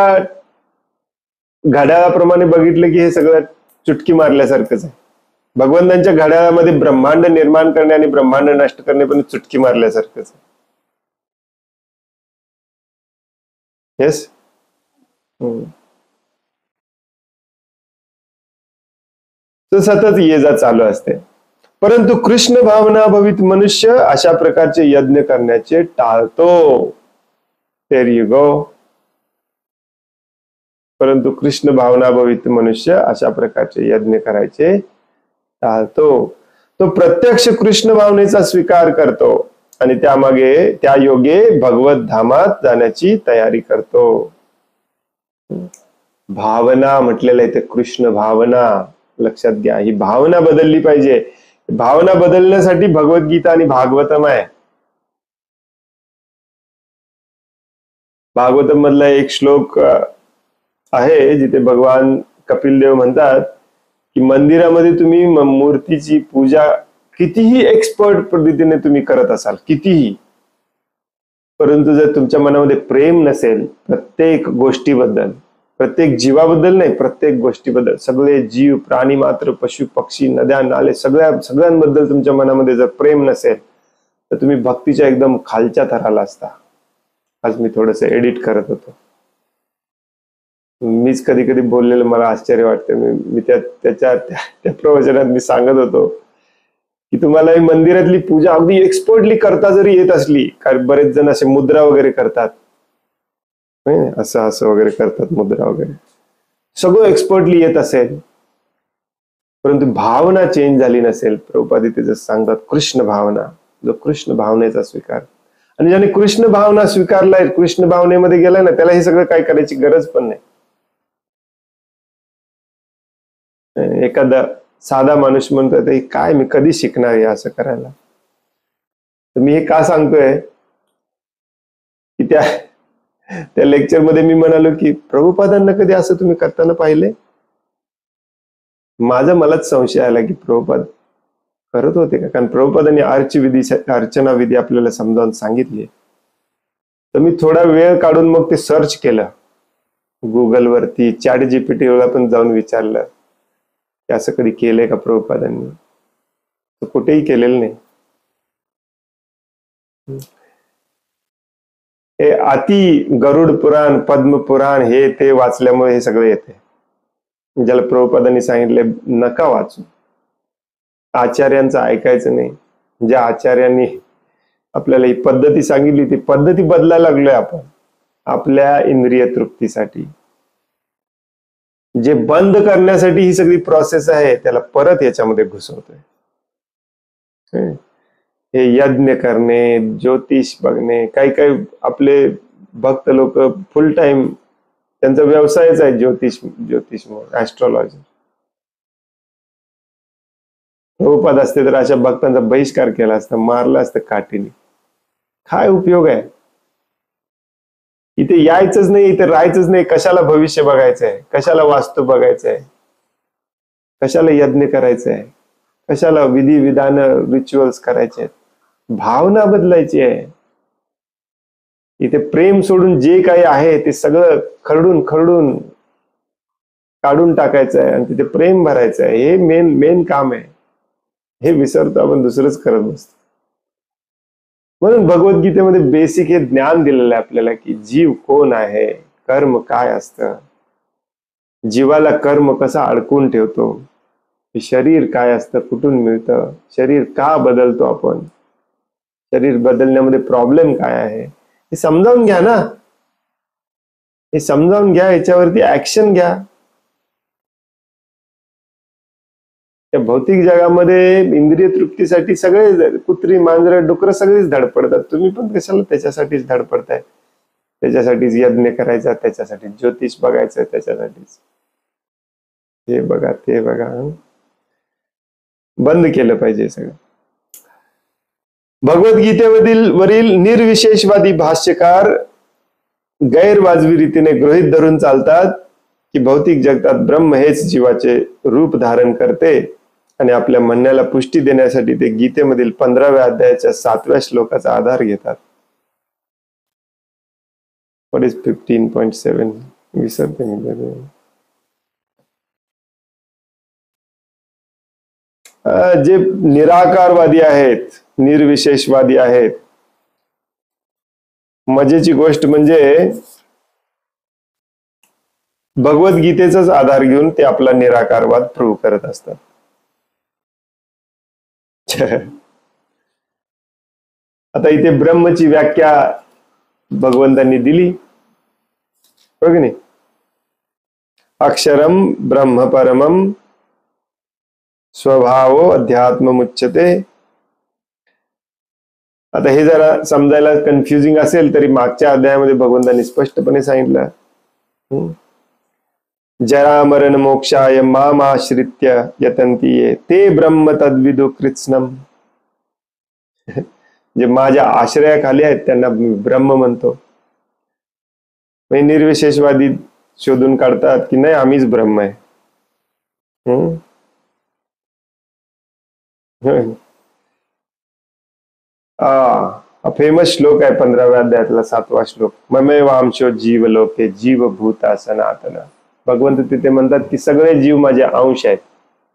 घड्याळाप्रमाणे बघितलं की हे सगळं चुटकी मारल्यासारखंच आहे. भगवंतांच्या घड्याळामध्ये ब्रह्मांड निर्माण करणे आणि ब्रह्मांड नष्ट करणे पण चुटकी मारल्यासारखंच आहे. येस. तो सतत ये जा चालू असते. परंतु कृष्ण भावना भवित मनुष्य अशा प्रकारचे यज्ञ करण्याचे टाळतो. There you go. परंतु कृष्ण भावना भवित मनुष्य अशा प्रकारचे यज्ञ करायचे टाळतो. तो प्रत्यक्ष कृष्ण भावनेचा स्वीकार करतो आणि त्यामागे त्या योगे भगवत धामात जाण्याची तयारी करतो. भावना म्हटलेलं आहे ते, कृष्ण भावना. लक्षात घ्या, ही भावना बदलली पाहिजे. भावना बदलण्यासाठी भगवद्गीता आणि भागवतम आहे. भागवतम मधला एक श्लोक आहे जिथे भगवान कपिल देव म्हणतात की मंदिरामध्ये तुम्ही मूर्तीची पूजा कितीही एक्सपर्ट पद्धतीने तुम्ही करत असाल, कितीही, परंतु जर तुमच्या मनामध्ये प्रेम नसेल प्रत्येक गोष्टीबद्दल, प्रत्येक जीवाबद्दल नाही, प्रत्येक गोष्टीबद्दल, सगळे जीव प्राणी मात्र पशु पक्षी नद्या नाले सगळ्यांबद्दल तुमच्या मनामध्ये जर प्रेम नसेल तर तुम्ही भक्तीच्या एकदम खालच्या थराला असता. आज मी थोडस एडिट करत होतो, मीच कधी कधी बोललेलं मला आश्चर्य वाटतं. मी त्या प्रवचनात मी सांगत होतो की तुम्हाला ही मंदिरातली पूजा अगदी एक्सपर्टली करता जरी येत असली, कारण बरेच जण असे मुद्रा वगैरे करतात, असं असं वगैरे करतात, मुद्रा वगैरे सगळं एक्सपर्टली येत असेल, परंतु भावना चेंज झाली नसेल, प्रभुपाद इथे सांगतात कृष्ण भावना, जो कृष्ण भावनेचा स्वीकार, आणि ज्याने कृष्ण भावना स्वीकारलाय, कृष्ण भावनेमध्ये गेलाय ना, त्याला हे सगळं काय करायची गरज पण नाही. एखादा साधा माणूस म्हणतोय काय मी कधी शिकणार आहे असं करायला, तर मी हे का सांगतोय की त्या लेक्चर मध्ये मी म्हणालो की प्रभुपादांना कधी असं तुम्ही करताना पाहिले? मलाच संशय आला की प्रभुपाद करत होते का, कारण प्रभुपादांनी अर्चना विधी आपल्याला समजावून सांगितली. तर मी थोडा वेळ काढून मग ते सर्च केलं गुगलवरती, चॅट जीपीटी ला पण जाऊन विचारलं की असं कधी केलंय का प्रभुपादांनी, तर कुठेही केलेलं नाही. हे अति गरुड पुराण, पद्म पुराण हे ते वाचल्यामुळे हे सगळे येते. ज्याला प्रभुपादांनी सांगितले नका वाचू, आचार्यांचं ऐकायचं नाही. ज्या आचार्यांनी आपल्याला ही पद्धती सांगितली ती पद्धती बदलायला लागलोय आपण आपल्या इंद्रिय तृप्तीसाठी. जे बंद करण्यासाठी ही सगळी प्रोसेस आहे त्याला परत याच्यामध्ये घुसवतोय. हे यज्ञ करणे, ज्योतिष बघणे, काही काही आपले भक्त लोक फुल टाइम त्यांचा व्यवसायच आहे ज्योतिष ऍस्ट्रॉलॉजी. प्रभुपाद असते तर अशा भक्तांचा बहिष्कार केला असता, मारला असतं काठीने. काय उपयोग आहे? इथे यायचंच नाही, इथे राहायचंच नाही. कशाला भविष्य बघायचंय? कशाला वास्तू बघायचंय? कशाला यज्ञ करायचंय? कशाला विधी विधान रिच्युअल्स करायचे आहेत? भावना बदलायची आहे. इथे प्रेम सोडून जे काही आहे ते सगळं खरडून खरडून काढून टाकायचं आहे आणि तिथे प्रेम भरायचं आहे. हे मेन काम आहे. हे विसरतो आपण, दुसरंच करत बसतो. म्हणून भगवद्गीतेमध्ये बेसिक हे ज्ञान दिलेलं आहे आपल्याला की जीव कोण आहे, कर्म काय असतं, जीवाला कर्म कसा अडकून ठेवतो, शरीर काय असतं, कुठून मिळतं, शरीर का बदलतो आपण, शरीर बदलण्यामध्ये प्रॉब्लेम काय आहे, हे समजावून घ्या ना. हे समजावून घ्या, याच्यावरती ऍक्शन घ्या. त्या भौतिक जगामध्ये इंद्रिय तृप्तीसाठी सगळे कुत्री मांजर डुकर सगळेच धडपडतात. तुम्ही पण कशाला त्याच्यासाठीच धडपडताय? त्याच्यासाठीच यज्ञ करायचा, त्याच्यासाठी ज्योतिष बघायचं, त्याच्यासाठीच हे बघा ते बघा. बंद केलं पाहिजे सगळं. वरील निर्विशेषवादी भाष्यकार गैरवाजवी रीतीने गृहीत धरून चालतात की भौतिक जगतात ब्रह्म हेच जीवाचे रूप धारण करते आणि आपल्या म्हणण्याला पुष्टी देण्यासाठी ते गीतेमधील 15व्या अध्यायाच्या 7व्या श्लोकाचा आधार घेतात. What is 15.7? विसरते मी. जे निराकारवादी आहेत, निर्विशेषवादी आहेत, मजेची गोष्ट म्हणजे भगवद्गीतेचाच आधार घेऊन ते आपला निराकारवाद प्रूव्ह करत असतात. आता इथे ब्रह्मची व्याख्या भगवंतांनी दिली, हो की नाही? अक्षरम ब्रह्म परमम स्वभावो अध्यात्ममुच्यते. आता हे जरा समजायला कन्फ्युजिंग असेल तरी मागच्या अध्यायामध्ये भगवंतांनी स्पष्टपणे सांगितलं, जरा मरण मोक्षाय मामाश्रित्य यतन्ति ये ते ब्रह्म तद्विदु कृत्स्नम. जे माझ्या आश्रयाखाली आहेत त्यांना ब्रह्म म्हणतो. निर्विशेषवादी शोधून काढतात की नाही आम्हीच ब्रह्म आहे. फेमस श्लोक आहे 15व्या अध्यायातला 7वा श्लोक, ममे वांशो जीवलोके जीवभूता सनातन. भगवंत तिथे म्हणतात की सगळे जीव माझे अंश आहेत.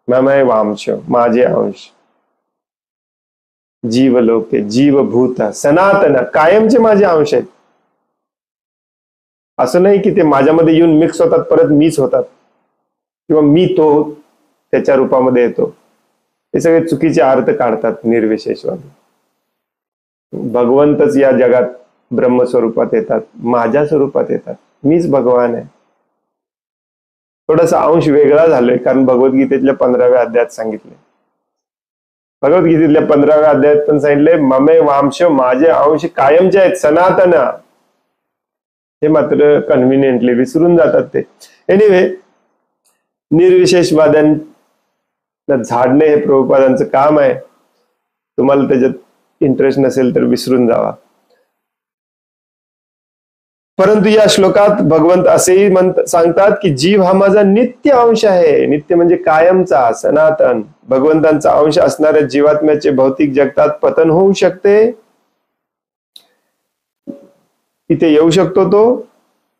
ममे वांश, माझे अंश, जीवलोके जीवभूता सनातन, कायमचे माझे अंश आहेत. असं नाही की ते माझ्यामध्ये येऊन मिक्स होतात परत मीच होतात किंवा मी तो त्याच्या रूपामध्ये येतो. हे सगळे चुकीचे अर्थ काढतात निर्विशेषवादी. भगवंतच या जगात ब्रह्मस्वरूपात येतात, माझ्या स्वरूपात येतात, मीच भगवान आहे. थोडासा अंश वेगळा झालोय कारण भगवद्गीतेतल्या 15व्या अध्यायात सांगितले. भगवद्गीतेतल्या 15व्या अध्यायात पण सांगितले ममे वांश, माझे अंश कायमचे आहेत, सनातन. हे मात्र कन्व्हिनियंटली विसरून जातात ते. एनिवे, निर्विशेषवाद्यांना झाडणे हे प्रभुपादांचं काम आहे. तुम्हाला त्याच्यात इंटरेस्ट नसेल तर विसरून जावा. परंतु या श्लोकात भगवंत असेही सांगतात की जीव हा माझा नित्य अंश आहे. नित्य म्हणजे कायमचा, सनातन. भगवंतांचा अंश असणाऱ्या जीवात्म्याचे भौतिक जगतात पतन होऊ शकते, इथे येऊ शकतो तो,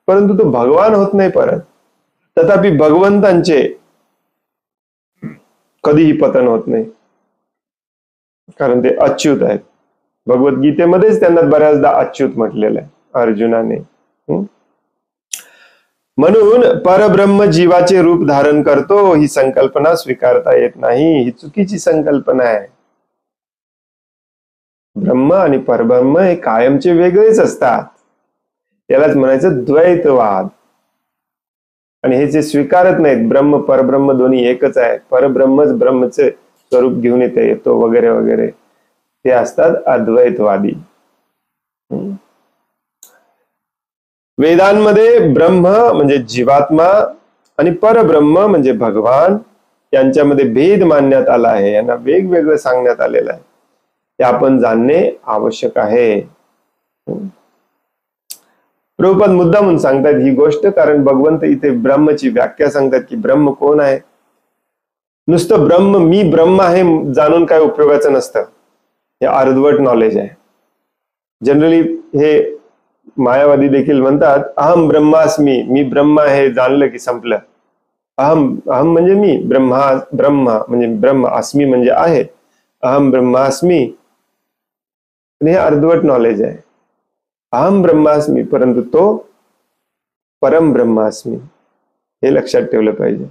परंतु तो भगवान होत नाही परत. तथापि भगवंतांचे कधीही पतन होत नाही कारण ते अच्युत आहेत. भगवद्गीतेमध्येच त्यांना बऱ्याचदा अच्युत म्हटलेलं आहे अर्जुनाने. म्हणून परब्रह्म जीवाचे रूप धारण करतो ही संकल्पना स्वीकारता येत नाही. ही चुकीची संकल्पना आहे. ब्रह्म आणि परब्रह्म हे कायमचे वेगळेच असतात. त्यालाच म्हणायचं द्वैतवाद. आणि हे जे स्वीकारत नाहीत ब्रह्म परब्रह्म दोन्ही एकच आहे, परब्रह्मच ब्रह्मचे स्वरूप घेऊन येतो वगैरे वगैरे, ते असतात अद्वैतवादी. वेदांमध्ये ब्रह्म म्हणजे जीवात्मा आणि परब्रह्म म्हणजे भगवान यांच्यामध्ये भेद मानण्यात आला आहे, यांना वेगवेगळं सांगण्यात आलेलं आहे. ते आपण जाणणे आवश्यक आहे. प्रभुपाद मुद्दा म्हणून सांगतात ही गोष्ट, कारण भगवंत इथे ब्रह्मची व्याख्या सांगतात की ब्रह्म कोण आहे. नुसतं ब्रह्म मी ब्रह्म आहे जाणून काय उपयोगाचं नसतं, हे अर्धवट नॉलेज आहे. जनरली हे मायावादी देखील म्हणतात अहम ब्रह्मास्मी, मी ब्रह्म आहे जाणलं की संपलं. अहम अहम म्हणजे मी, ब्रह्म म्हणजे ब्रह्म, अस्मी म्हणजे आहे, अहम ब्रह्मास्मी. हे अर्धवट नॉलेज आहे. अहम ब्रह्मास्मी परंतु तो परम ब्रह्मास्मी, हे लक्षात ठेवलं पाहिजे.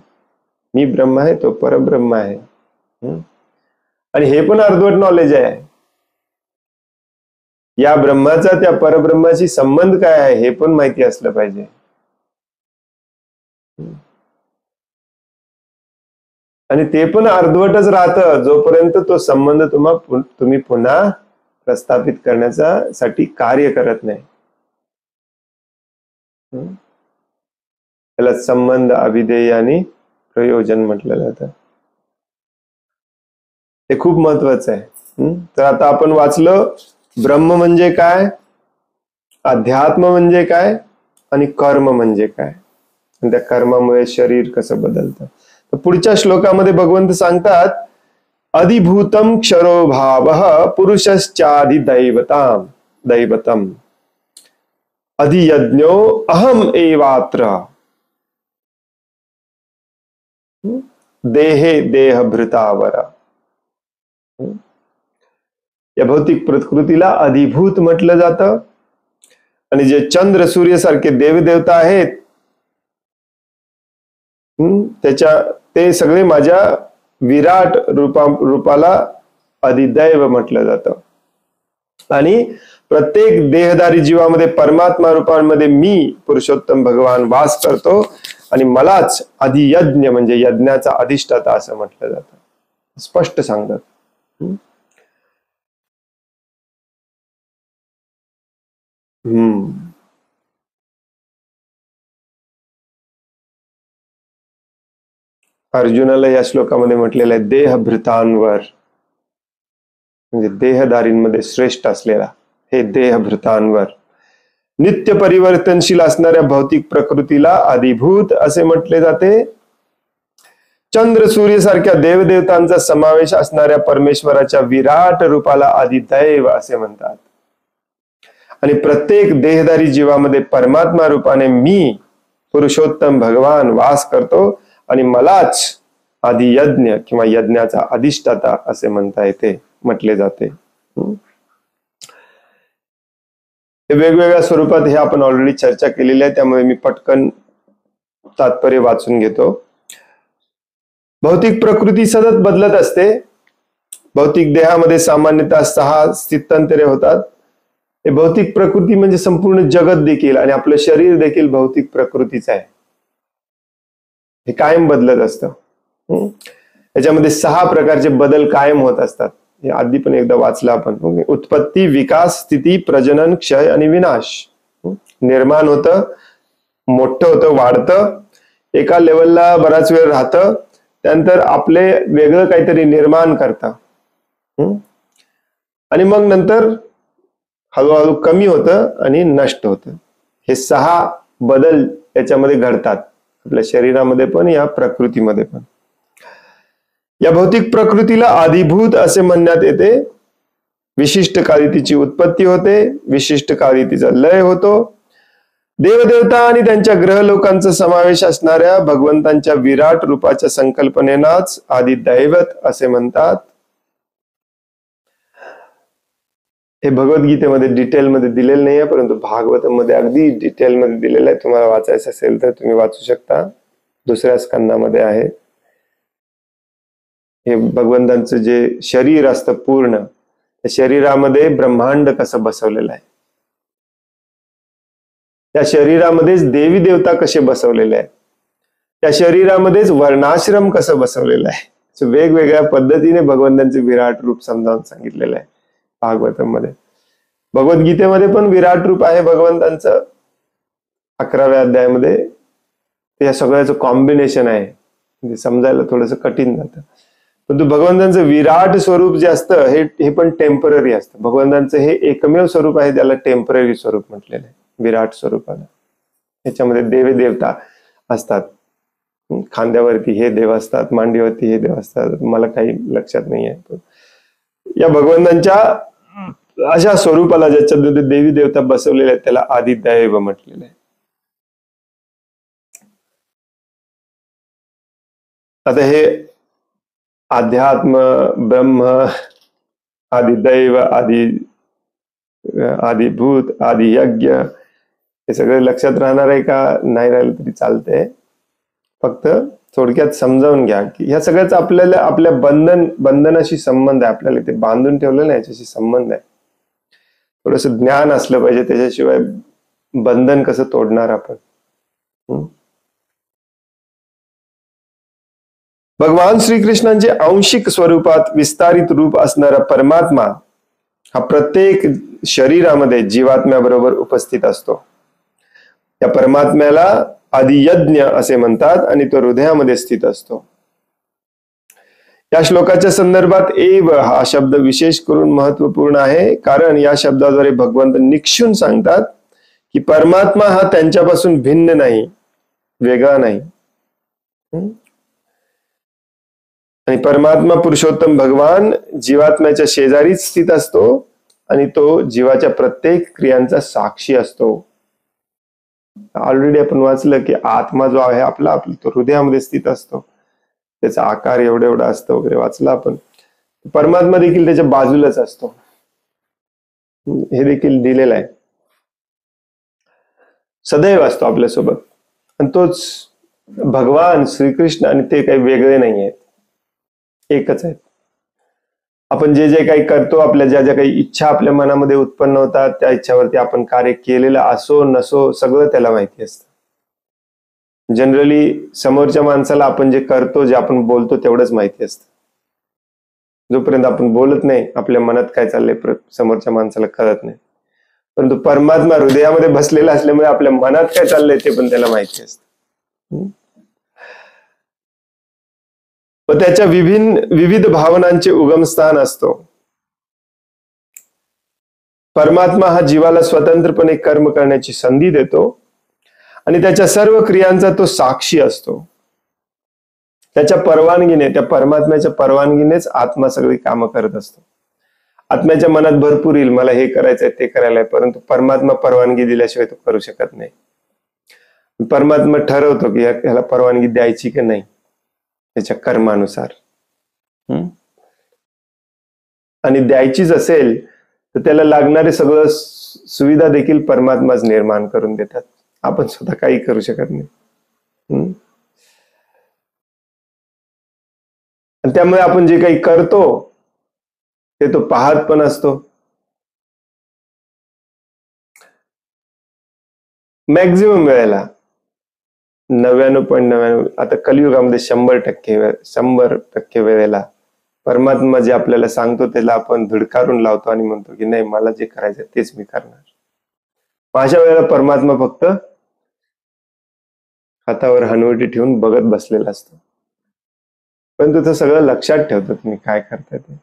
मी ब्रह्म आहे, तो परब्रह्म आहे. आणि हे पण अर्धवट नॉलेज आहे. या ब्रह्माचा त्या परब्रह्माशी संबंध काय आहे हे पण माहिती असलं पाहिजे. आणि ते पण अर्धवटच राहतं जोपर्यंत तो संबंध तुम्ही पुन्हा प्रस्थापित करण्याचा साठी कार्य करत नाही. त्याला संबंध अभिधेय आणि प्रयोजन म्हटलं जातं. ते खूप महत्वाचं आहे. तर आता आपण वाचलं ब्रह्म म्हणजे काय, अध्यात्म म्हणजे काय आणि कर्म म्हणजे काय, आणि त्या कर्मामुळे शरीर कसं बदलतं. तर पुढच्या श्लोकामध्ये भगवंत सांगतात अधिभूतम क्षरो भावः पुरुषश्चाधि दैवतम अधियज्ञो अहम एवात्र देहे देहभृतावर. या भौतिक प्रकृतीला अधिभूत म्हटलं जातं. आणि जे चंद्र सूर्य सारखे देवदेवता आहेत ते सगळे माझ्या विराट रूपाला अधिदैव म्हटलं जातं. आणि प्रत्येक देहधारी जीवामध्ये परमात्मा रूपांमध्ये मी पुरुषोत्तम भगवान वास करतो आणि मलाच अधियज्ञ म्हणजे यज्ञाचा अधिष्ठाता असं म्हटलं जातं. स्पष्ट सांगतात. अर्जुनाला या श्लोकामध्ये म्हटलेलं आहे देहभृतांवर, म्हणजे देहधारींमध्ये श्रेष्ठ असलेला हे देहभृतांवर. नित्य परिवर्तनशील असणाऱ्या भौतिक प्रकृतीला अधिभूत असे म्हटले जाते. चंद्र सूर्य सारख्या देवदेवतांचा समावेश असणाऱ्या परमेश्वराच्या विराट रूपाला अधिदैव असे म्हणतात. आणि प्रत्येक देहधारी जीवामध्ये परमात्मा रूपाने मी पुरुषोत्तम भगवान वास करतो आणि मलाच अधियज्ञ किंवा यज्ञाचा अधिष्ठाता असे म्हणता येते, म्हटले जाते. वेगवेगळ्या स्वरूपात हे आपण ऑलरेडी चर्चा केलेली आहे, त्यामुळे मी पटकन तात्पर्य वाचून घेतो. भौतिक प्रकृती सतत बदलत असते. भौतिक देहामध्ये सामान्यतः 6 स्थित्यंतरे होतात. हे भौतिक प्रकृती म्हणजे संपूर्ण जगत देखील आणि आपलं शरीर देखील भौतिक प्रकृतीच आहे. हे कायम बदलत असतं. याच्यामध्ये 6 प्रकारचे बदल कायम होत असतात. हे आधी पण एकदा वाचलं आपण. उत्पत्ती, विकास, स्थिती, प्रजनन, क्षय आणि विनाश. निर्माण होतं, मोठं होतं, वाढतं, एका लेवलला बराच वेळ राहतं, त्यानंतर आपले वेगळं काहीतरी निर्माण करतं आणि मग नंतर हळूहळू कमी होतं आणि नष्ट होतं. हे 6 बदल याच्यामध्ये घडतात, आपल्या शरीरामध्ये पण या प्रकृतीमध्ये पण. या भौतिक प्रकृतीला अधिभूत असे म्हणण्यात येते. विशिष्ट काळी तिची उत्पत्ती होते, विशिष्ट काळी तिचा लय होतो. देवदेवता आणि त्यांच्या ग्रह लोकांचा समावेश असणाऱ्या भगवंतांच्या विराट रूपाच्या संकल्पनेनाच आदिदैवत असे म्हणतात. हे भगवद्गीतेमध्ये डिटेलमध्ये दिलेलं नाहीये, परंतु भागवतामध्ये अगदी डिटेलमध्ये दिलेलं आहे. तुम्हाला वाचायचं असेल तर तुम्ही वाचू शकता. 2ऱ्या स्कंदामध्ये आहे. हे भगवंतांचं जे शरीर असतं पूर्ण, त्या शरीरामध्ये ब्रह्मांड कसं बसवलेलं आहे, त्या शरीरामध्येच देवी देवता कसे बसवलेले आहेत, त्या शरीरामध्येच वर्णाश्रम कसं बसवलेलं आहे, वेगवेगळ्या पद्धतीने भगवंतांचे विराट रूप समजावून सांगितलेलं आहे भागवतम मध्ये. भगवद्गीतेमध्ये पण विराट रूप आहे भगवंतांचं 11व्या अध्यायामध्ये. या सगळ्याचं कॉम्बिनेशन आहे, म्हणजे समजायला थोडंसं कठीण जातं. परंतु भगवंतांचं विराट स्वरूप जे असतं हे पण टेम्पररी असतं. भगवंतांचं हे एकमेव स्वरूप आहे ज्याला टेम्पररी स्वरूप म्हटलेलं आहे, विराट स्वरूपाला. ह्याच्यामध्ये देवी देवता असतात, खांद्यावरती हे देव असतात, मांडीवरती हे देव असतात, मला काही लक्षात नाही आहे. या भगवंतांच्या अशा स्वरूपाला ज्याच्यामध्ये देवी देवता बसवलेले आहेत त्याला आदिदैव म्हटलेलं आहे. आता हे अध्यात्म, ब्रह्म, आदिदैव, आदिभूत, आदियज्ञ हे सगळे लक्षात राहणार आहे का नाही राहिलं तरी चालतंय. फक्त थोडक्यात समजावून घ्या की ह्या सगळ्याच आपल्याला आपल्या बंधनाशी संबंध आहे. आपल्याला ते बांधून ठेवलं नाही याच्याशी संबंध आहे. थोडस ज्ञान असलं पाहिजे, त्याच्याशिवाय बंधन कसं तोडणार आपण. भगवान श्रीकृष्णांचे आंशिक स्वरूपात विस्तारित रूप असणारा परमात्मा हा प्रत्येक शरीरामध्ये जीवात्म्याबरोबर उपस्थित असतो. या परमात्म्याला आदियज्ञ असे म्हणतात आणि तो हृदयामध्ये स्थित असतो. या श्लोकाच्या संदर्भात एव हा शब्द विशेष करून महत्वपूर्ण आहे, कारण या शब्दाद्वारे भगवंत निक्षून सांगतात की परमात्मा हा त्यांच्यापासून भिन्न नाही, वेगळा नाही. आणि परमात्मा पुरुषोत्तम भगवान जीवात्म्याच्या शेजारीच स्थित असतो आणि तो जीवाच्या प्रत्येक क्रियांचा साक्षी असतो. ऑलरेडी आपण वाचलं की आत्मा जो आहे आपला तो हृदयामध्ये स्थित असतो, त्याचा आकार एवढा एवढा असतो वगैरे वाचला आपण. परमात्मा देखील त्याच्या बाजूलाच असतो, हे देखील दिलेलं आहे. सदैव असतो आपल्यासोबत. आणि तोच भगवान श्रीकृष्ण आणि ते काही वेगळे नाही आहेत, एकच आहेत. आपण जे जे काही करतो, आपल्या ज्या ज्या काही इच्छा आपल्या मनामध्ये उत्पन्न होतात, त्या इच्छावरती आपण कार्य केलेलं असो नसो सगळं त्याला माहिती असतं. जनरली समोरच्या माणसाला आपण जे करतो, जे आपण बोलतो तेवढंच माहिती असतं. जोपर्यंत आपण बोलत नाही आपल्या मनात काय चाललंय समोरच्या माणसाला कळत नाही. परंतु परमात्मा हृदयामध्ये बसलेला असल्यामुळे आपल्या मनात काय चाललंय ते पण त्याला माहिती असतं. व त्याच्या विविध भावनांचे उगमस्थान असतो. परमात्मा हा जीवाला स्वतंत्रपणे कर्म करण्याची संधी देतो आणि त्याच्या सर्व क्रियांचा तो साक्षी असतो. त्याच्या परवानगीने, त्या परमात्म्याच्या परवानगीनेच आत्मा सगळी कामं करत असतो. आत्म्याच्या मनात भरपूर येईल मला हे करायचंय ते करायलाय, परंतु परमात्मा परवानगी दिल्याशिवाय तो करू शकत नाही. परमात्मा ठरवतो की ह्याला परवानगी द्यायची की नाही त्याच्या कर्मानुसार. आणि द्यायचीच असेल तर त्याला लागणारे सगळं सुविधा देखील परमात्माच निर्माण करून देतात. आपण स्वतः काही करू शकत नाही. आणि त्यामुळे आपण जे काही करतो ते तो पाहत पण असतो. मॅक्झिमम वेळेला 99.99, आता कलियुगामध्ये 100% वेळेला परमात्मा जे आपल्याला सांगतो त्याला आपण धुडकारून लावतो आणि म्हणतो की नाही, मला जे करायचं तेच मी करणार. अशा वेळेला परमात्मा फक्त हातावर हनवटी ठेवून बघत बसलेला असतो. परंतु ते सगळं लक्षात ठेवतो तुम्ही काय करताय ते.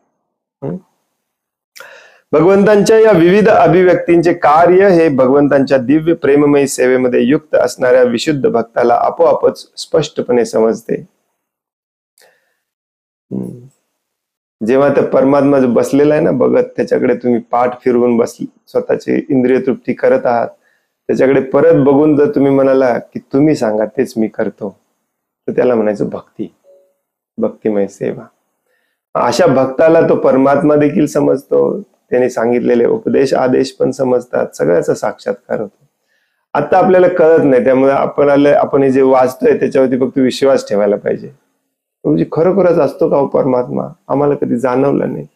भगवंतांच्या या विविध अभिव्यक्तींचे कार्य हे भगवंतांच्या दिव्य प्रेममयी सेवेमध्ये युक्त असणाऱ्या विशुद्ध भक्ताला आपोआपच स्पष्टपणे समजते. जेव्हा त्या परमात्मा जो बसलेला आहे ना बघत, त्याच्याकडे तुम्ही पाठ फिरवून बसली, स्वतःची इंद्रिय तृप्ती करत आहात, त्याच्याकडे परत बघून जर तुम्ही म्हणाला की तुम्ही सांगा तेच मी करतो, तर त्याला म्हणायचं भक्ती, भक्तिमय सेवा. अशा भक्ताला तो परमात्मा देखील समजतो, त्याने सांगितलेले उपदेश आदेश पण समजतात, सगळ्याचा साक्षात्कार होतो. आता आपल्याला कळत नाही, त्यामुळे आपण हे जे वाचतोय त्याच्यावरती फक्त विश्वास ठेवायला पाहिजे. म्हणजे खरोखरच असतो का हो परमात्मा, आम्हाला कधी जाणवला नाही.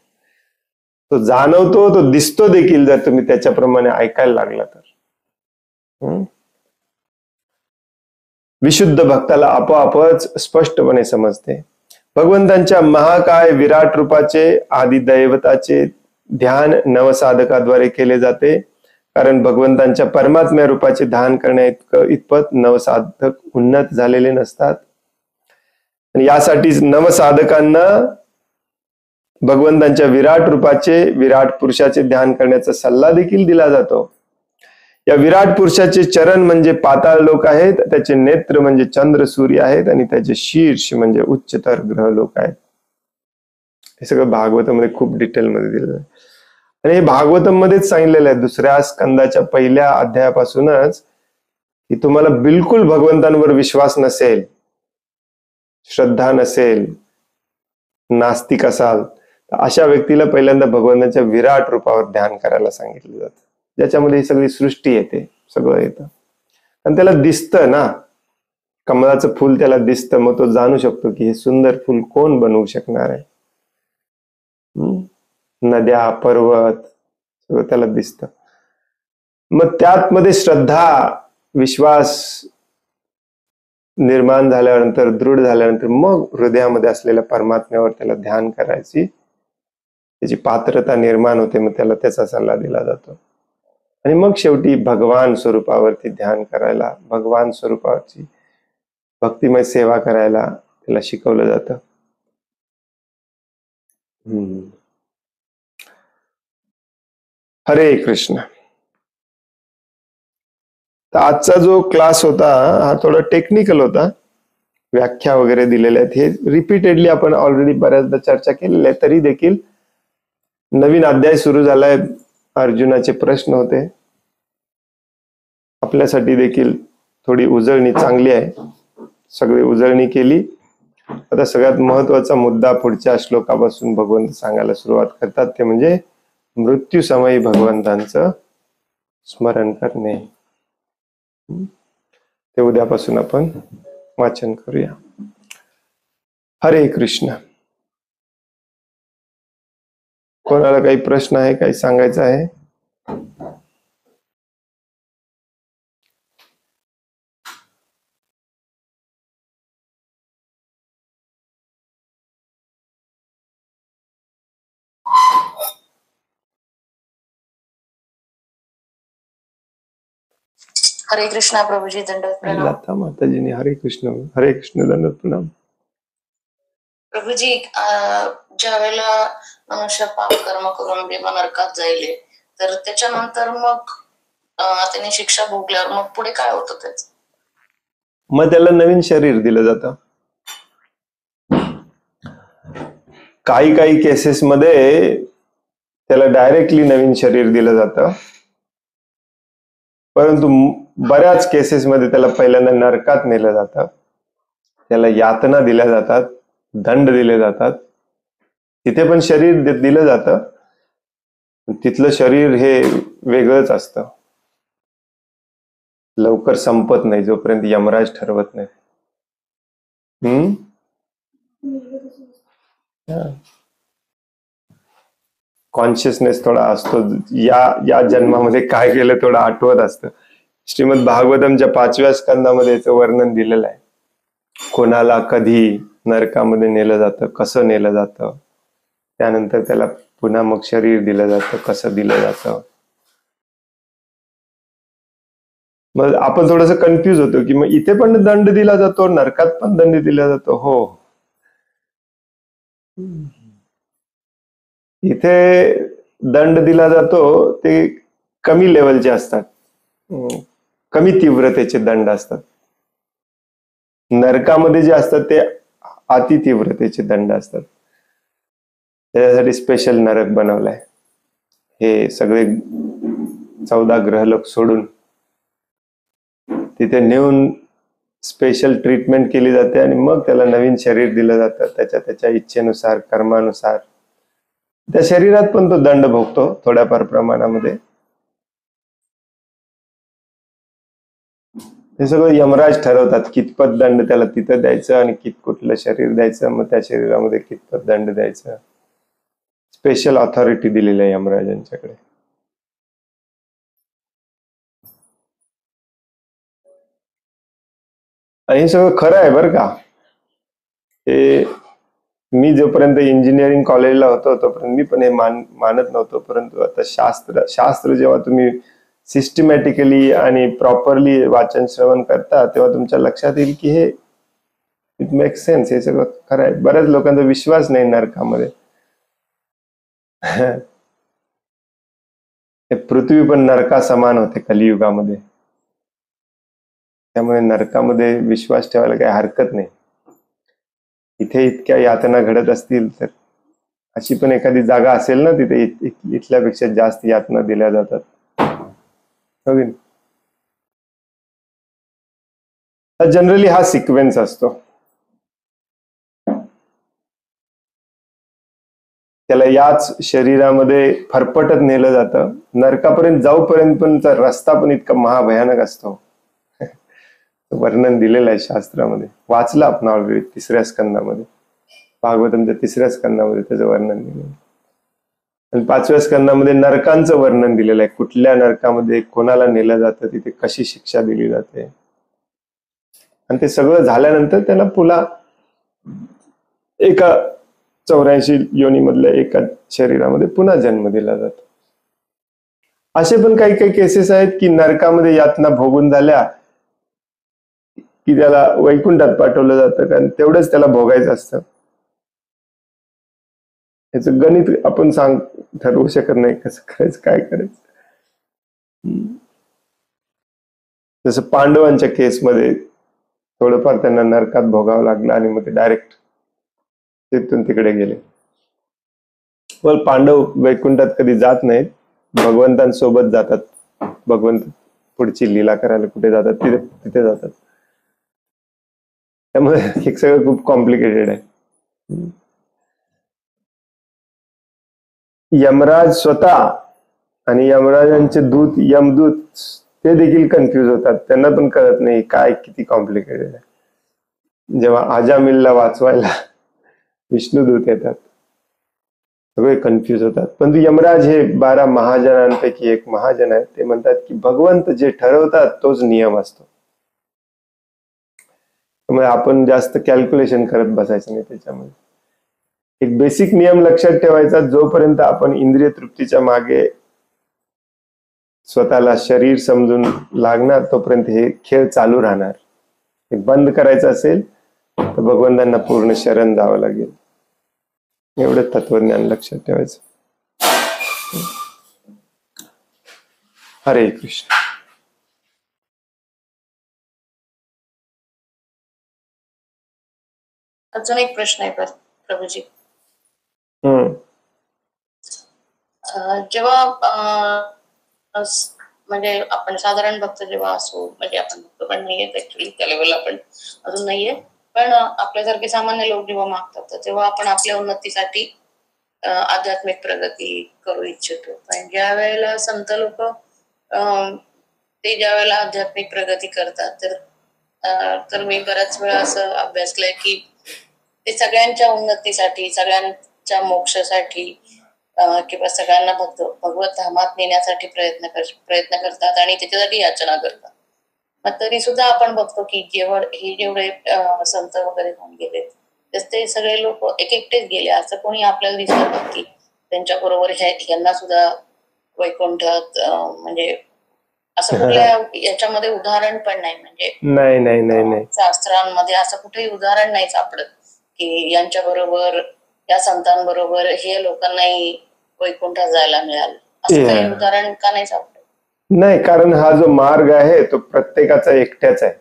तो जाणवतो, तो दिसतो देखील जर तुम्ही त्याच्याप्रमाणे ऐकायला लागला तर. विशुद्ध भक्ताला आपोआपच स्पष्टपणे समजते. भगवंतांच्या महाकाय विराट रूपाचे आदि दैवताचे ध्यान नवसाधकाद्वारे केले जाते, कारण भगवंतांच्या परमात्म्या रूपाचे ध्यान करण्या इतपत नवसाधक उन्नत झालेले नसतात. आणि यासाठीच नवसाधकांना भगवंतांच्या विराट रूपाचे विराट पुरुषाचे ध्यान करण्याचा सल्ला देखील दिला जातो. या विराट पुरुषाचे चरण म्हणजे पाताळ लोक आहेत, त्याचे नेत्र म्हणजे चंद्र सूर्य आहेत आणि त्याचे शीर्ष म्हणजे उच्चतर ग्रह लोक आहेत. हे सगळं भागवतामध्ये खूप डिटेलमध्ये दिलेलं आहे. आणि हे भागवतम मध्येच सांगितलेलं आहे, 2ऱ्या स्कंदाच्या 1ल्या अध्यायापासूनच, की तुम्हाला बिलकुल भगवंतांवर विश्वास नसेल, श्रद्धा नसेल, नास्तिक असाल, तर अशा व्यक्तीला पहिल्यांदा भगवंतांच्या विराट रूपावर ध्यान करायला सांगितलं जातं, ज्याच्यामध्ये ही सगळी सृष्टी येते, सगळं येतं. आणि त्याला दिसतं ना, कमळाचं फुल त्याला दिसतं, मग तो जाणू शकतो की हे सुंदर फुल कोण बनवू शकणार आहे. नद्या, पर्वत सगळं त्याला दिसतं. मग त्यात मध्ये श्रद्धा, विश्वास निर्माण झाल्यानंतर, दृढ झाल्यानंतर मग हृदयामध्ये असलेल्या परमात्म्यावर त्याला ध्यान करायची त्याची पात्रता निर्माण होते. मग त्याला त्याचा सल्ला दिला जातो. आणि मग शेवटी भगवान स्वरूपावरती ध्यान करायला, भगवान स्वरूपाची भक्तिमय सेवा करायला त्याला शिकवलं जातं. हरे कृष्ण. तर आजचा जो क्लास होता हा थोडा टेक्निकल होता, व्याख्या वगैरे दिलेल्या आहेत. हे रिपीटेडली आपण ऑलरेडी बऱ्याचदा चर्चा केलेली आहे. तरी देखील नवीन अध्याय सुरू झालाय, अर्जुनाचे प्रश्न होते, आपल्यासाठी देखील थोडी उजळणी चांगली आहे. सगळी उजळणी केली. आता सगळ्यात महत्वाचा मुद्दा पुढच्या श्लोकापासून भगवंत सांगायला सुरुवात करतात, ते म्हणजे मृत्यू समयी भगवंतांचं स्मरण करणे. ते उद्यापासून आपण वाचन करूया. हरे कृष्ण. कोणाला काही प्रश्न आहे, काही सांगायचं आहे? हरे कृष्णा प्रभुजी, दंडवत प्रणाम. लता माताजीने हरे कृष्ण दंडवत प्रणाम. प्रभुजी, ज्या वेळेला मनुष्य पाप कर्म करून भीमा नरकात जाईल, तर त्याच्यानंतर मग त्याने शिक्षा भोगल्यावर मग पुढे काय होतं त्याच? मग त्याला नवीन शरीर दिलं जातं. काही केसेस मध्ये त्याला डायरेक्टली नवीन शरीर दिलं जातं, परंतु बऱ्याच केसेस मध्ये त्याला पहिल्यांदा नरकात नेलं जातं, त्याला यातना दिल्या जातात, दंड दिले जातात. तिथे पण शरीर दिलं जातं, तिथलं शरीर हे वेगळंच असतं, लवकर संपत नाही जोपर्यंत यमराज ठरवत नाही. कॉन्शियसनेस थोडा असतो, या जन्मामध्ये काय केलं थोडं आठवत असतं. श्रीमद भागवतमच्या 5व्या स्कंदामध्ये याचं वर्णन दिलेलं आहे, कोणाला कधी नरकामध्ये नेलं जातं, कसं नेलं जातं, त्यानंतर त्याला पुन्हा मग शरीर दिलं जातं, कसं दिलं जातं. मग आपण थोडस कन्फ्युज होतो की मग इथे पण दंड दिला जातो, नरकात पण दंड दिला जातो. हो, इथे दंड दिला जातो ते कमी लेवलचे असतात, कमी तीव्रतेचे दंड असतात. नरकामध्ये जे असतात ते अति तीव्रतेचे दंड असतात. त्याच्यासाठी स्पेशल नरक बनवलाय. हे सगळे 14 ग्रहलोक सोडून तिथे नेऊन स्पेशल ट्रीटमेंट केली जाते आणि मग त्याला नवीन शरीर दिलं जातं, त्याच्या इच्छेनुसार, कर्मानुसार. त्या शरीरात पण तो दंड भोगतो थोड्याफार प्रमाणामध्ये. हे सगळं यमराज ठरवतात कितपत दंड त्याला तिथं द्यायचं आणि कुठलं शरीर द्यायचं, मग त्या शरीरामध्ये कितपत दंड द्यायचं. स्पेशल ऑथॉरिटी दिलेली आहे यमराजांच्याकडे. आणि हे सगळं खरं आहे बरं का. हे मी जोपर्यंत इंजिनिअरिंग कॉलेजला होतो तोपर्यंत मी पण हे मानत नव्हतो, परंतु आता शास्त्र जेव्हा तुम्ही सिस्टमॅटिकली आणि प्रॉपरली वाचन श्रवण करता तेव्हा तुमच्या लक्षात येईल की हे इट मेक सेन्स, हे सगळं खरं आहे. बऱ्याच लोकांचा विश्वास नाही नरकामध्ये. पृथ्वी पण नरका समान होते कलियुगामध्ये, त्यामुळे नरकामध्ये विश्वास ठेवायला काही हरकत नाही. इथे इतक्या यातना घडत असतील तर अशी पण एखादी जागा असेल ना तिथे इथल्यापेक्षा जास्त यातना दिल्या जातात. जनरली हा सिक्वेन्स असतो. त्याला याच शरीरामध्ये फरफटत नेलं जातं. नरकापर्यंत जाऊपर्यंत पण रस्ता पण इतका महाभयानक असतो. वर्णन दिलेलं आहे शास्त्रामध्ये, वाचलं आपण ऑलरेडी 3ऱ्या स्कंदामध्ये, भागवतमच्या 3ऱ्या स्कंदामध्ये त्याचं वर्णन दिलेलं आहे. आणि 5व्या स्कंदामध्ये नरकांचं वर्णन दिलेलं आहे, कुठल्या नरकामध्ये कोणाला नेलं जातं, तिथे कशी शिक्षा दिली जाते. आणि ते सगळं झाल्यानंतर त्यांना पुन्हा एका 84 योनीमधल्या एका शरीरामध्ये पुन्हा जन्म दिला जातो. असे पण काही काही केसेस आहेत की नरकामध्ये यातना भोगून झाल्या की त्याला वैकुंठात पाठवलं जातं, कारण तेवढंच त्याला भोगायचं असतं. याचं गणित आपण ठरवू शकत नाही कसं करायचं, काय करायचं. जसं पांडवांच्या केसमध्ये थोडंफार त्यांना नरकात भोगावं लागलं आणि मग ते डायरेक्ट तिथून तिकडे गेले. पण पांडव वैकुंठात कधी जात नाहीत, भगवंतांसोबत जातात. भगवंत पुढची लीला करायला कुठे जातात तिथे जातात. त्यामुळे हे सगळं खूप कॉम्प्लिकेटेड आहे. यमराज स्वतः आणि यमराजांचे दूत यमदूत ते देखील कन्फ्युज होतात, त्यांना पण कळत नाही काय किती कॉम्प्लिकेटेड आहे. जेव्हा अजामिलला वाचवायला विष्णुदूत येतात सगळे कन्फ्युज होतात. पण यमराज हे 12 महाजनांपैकी एक महाजन आहेत. ते म्हणतात की भगवंत जे ठरवतात तोच नियम असतो, त्यामुळे आपण जास्त कॅल्क्युलेशन करत बसायचं नाही. त्याच्यामध्ये एक बेसिक नियम लक्षात ठेवायचा, जोपर्यंत आपण इंद्रिय तृप्तीच्या मागे स्वतःला शरीर समजून लागणार तोपर्यंत हे खेळ चालू राहणार. हे बंद करायचं असेल तर भगवंतांना पूर्ण शरण जावं लागेल. एवढं तत्वज्ञान लक्षात ठेवायचं. हरे कृष्ण. अजून एक प्रश्न आहे प्रभूजी. जेव्हा म्हणजे आपण साधारण भक्त जेव्हा असो, म्हणजे आपण भक्त पण नाहीये ऍक्च्युअली, त्या लेवलला आपण अजून नाहीये, पण आपल्यासारखे सामान्य लोक जेव्हा मागतात तेव्हा आपण आपल्या उन्नतीसाठी आध्यात्मिक प्रगती करू इच्छितो. पण ज्या वेळेला संत लोक ते ज्या वेळेला आध्यात्मिक प्रगती करतात तर मी बऱ्याच वेळा असं अभ्यासलंय की ते सगळ्यांच्या उन्नतीसाठी, सगळ्यांच्या मोक्षासाठी किंवा सगळ्यांना भगवत धामात नेण्यासाठी प्रयत्न करतात आणि त्याच्यासाठी याचना करतात. मग तरी सुद्धा आपण बघतो की हे जेवढे संत वगैरे होऊन गेले ते सगळे लोक एकटेच गेले, असं कोणी आपल्याला दिसत नाही की त्यांच्या बरोबर ह्यांना सुद्धा वैकुंठात म्हणजे असं कुठल्या याच्यामध्ये उदाहरण पण नाही. म्हणजे नाही शास्त्रांमध्ये असं कुठेही उदाहरण नाही सापडत की यांच्या बरोबर, या संतांबरोबर हे लोकांनाही वैकुंठात जायला मिळालं, असं काही उदाहरण का नाही सापडत? नाही, कारण हा जो मार्ग आहे तो प्रत्येकाचा एकट्याच आहे.